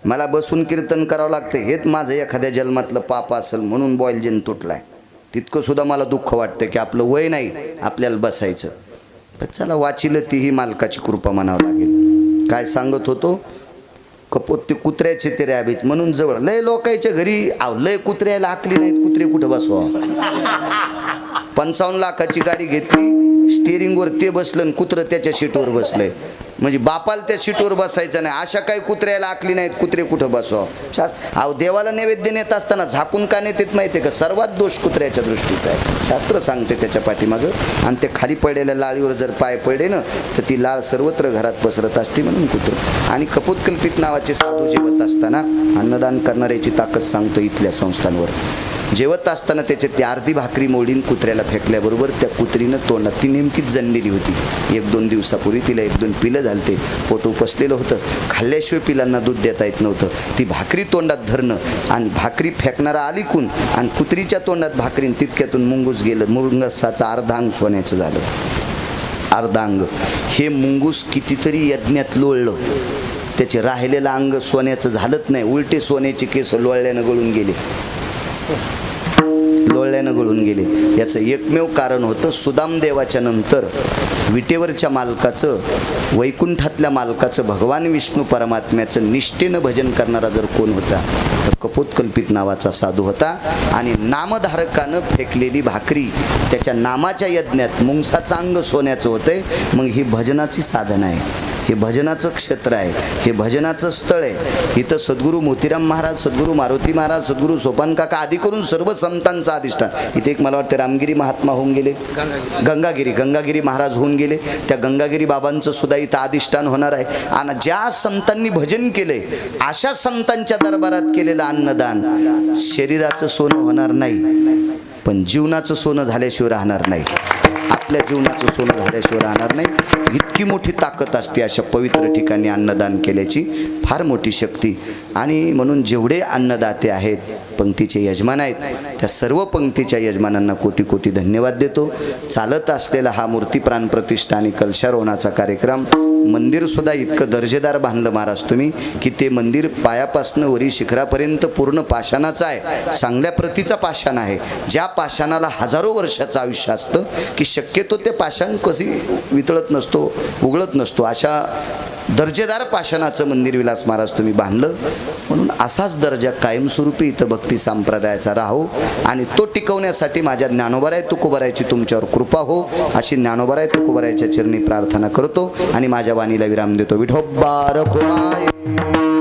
Speaker 1: मला बसून कीर्तन करावं लागतं, हेच माझं एखाद्या जन्मातलं पाप असेल म्हणून बॉयलजेन तुटलाय. तितकं सुद्धा मला दुःख वाटतं की आपलं वय नाही आपल्याला बसायचं. पण चला, वाचिलं तीही मालकाची कृपा म्हणावं लागेल. काय सांगत होतो? कपोत ते कुत्र्याचे ते रॅबीज म्हणून जवळ लय लोकांच्या घरी लय कुत्र्याला आखली नाहीत, कुत्रे कुठं बसवा. 55 लाखाची गाडी घेतली, स्टिअरिंगवर ते बसलं आणि कुत्रं त्याच्या सीटवर बसलंय. म्हणजे बापाला त्या सीटवर बसायचं नाही. अशा काही कुत्र्याला आखली नाहीत, कुत्रे कुठं बसवा. देवाला नैवेद्य नेत असताना झाकून का नेतात माहिती आहे का? सर्वात दोष कुत्र्याच्या दृष्टीचा आहे. शास्त्र सांगते त्याच्या पाठीमागं. आणि ते खाली पडलेल्या लाळीवर जर पाय पडले ना तर ती लाळ सर्वत्र घरात पसरत असते म्हणून कुत्रं. आणि कपोतकल्पित नावाचे साधू जेवत असताना अन्नदान करणाऱ्याची ताकद सांगतो इथल्या संस्थांवर. जेवत असताना त्याच्या ती अर्धी भाकरी मोडीन कुत्र्याला फेकल्याबरोबर त्या कुत्रीनं तोंडात, ती नेमकीच जणलेली होती 1-2 दिवसापूर्वी, तिला 1-2 पिलं झालते, पोट उपसलेलं होतं, खाल्ल्याशिवाय पिलांना दूध देता येत नव्हतं. ती भाकरी तोंडात धरणं आणि भाकरी फेकणारा अलीकून आणि कुत्रीच्या तोंडात भाकरीन तितक्यातून मुंगूस गेलं. मुंगसाचं अर्धांग सोन्याचं झालं. अर्धांग हे मुंगूस कितीतरी यज्ञात लोळलं, त्याचे राहिलेलं अंग सोन्याचं झालंच नाही, उलटे सोन्याचे केस लोळल्यानं गळून गेले. याचं एकमेव कारण होतं सुदामदेवाच्या नंतर विटेवरच्या मालकाचं, वैकुंठातल्या मालकाचं, भगवान विष्णू परमात्म्याचं निष्ठेनं भजन करणारा जर कोण होता तर कपोतकल्पित नावाचा साधू होता. आणि नामधारकानं फेकलेली भाकरी त्याच्या नामाच्या यज्ञात मुंगसाचं अंग सोन्याचं होतंय. मग ही भजनाची साधना आहे, हे भजनाचं क्षेत्र आहे, हे भजनाचं स्थळ आहे. इथं सद्गुरू मोतीराम महाराज, सद्गुरू मारुती महाराज, सद्गुरू सोपान काका आदी करून सर्व संतांचं अधिष्ठान. इथे एक मला वाटतं रामगिरी महात्मा होऊन गेले, गंगागिरी महाराज होऊन गेले. त्या गंगागिरी बाबांचं सुद्धा इथं अधिष्ठान होणार आहे. आणि ज्या संतांनी भजन केले अशा संतांच्या दरबारात केलेलं अन्नदान शरीराचं सोनं होणार नाही, पण जीवनाचं सोनं झाल्याशिवाय राहणार नाही. आपल्या जीवनाचं सोनं झाल्याशिवाय राहणार नाही. इतकी मोठी ताकद असते अशा पवित्र ठिकाणी अन्नदान केल्याची, फार मोठी शक्ती. आणि म्हणून जेवढे अन्नदाते आहेत, पंक्तीचे यजमान आहेत, त्या सर्व पंक्तीच्या यजमानांना कोटी कोटी धन्यवाद देतो. चालत असलेला हा मूर्ती प्राण प्रतिष्ठा आणि कलशारोहणाचा कार्यक्रम, मंदिर सुद्धा इतकं दर्जेदार बांधलं महाराज तुम्ही की ते मंदिर पायापासनं वरी शिखरापर्यंत पूर्ण पाषाणाचं आहे. चांगल्या प्रतीचा पाषाण आहे. ज्या पाषाणाला हजारो वर्षाचं आयुष्य असतं की शक्यतो ते पाषाण कशी वितळत नसतो, उघळत नसतो, अशा दर्जेदार पाषाणाचं मंदिर विलास महाराज तुम्ही बांधलं. म्हणून असाच दर्जा कायमस्वरूपी इथं भक्ती संप्रदायाचा राहो आणि तो टिकवण्यासाठी माझ्या ज्ञानोबाराय तुकोबारायची तुमच्यावर कृपा हो, अशी ज्ञानोबाराय तुकोबारायच्या चरणी प्रार्थना करतो आणि माझ्या वाणीला विराम देतो. विठोबा रखुमाई.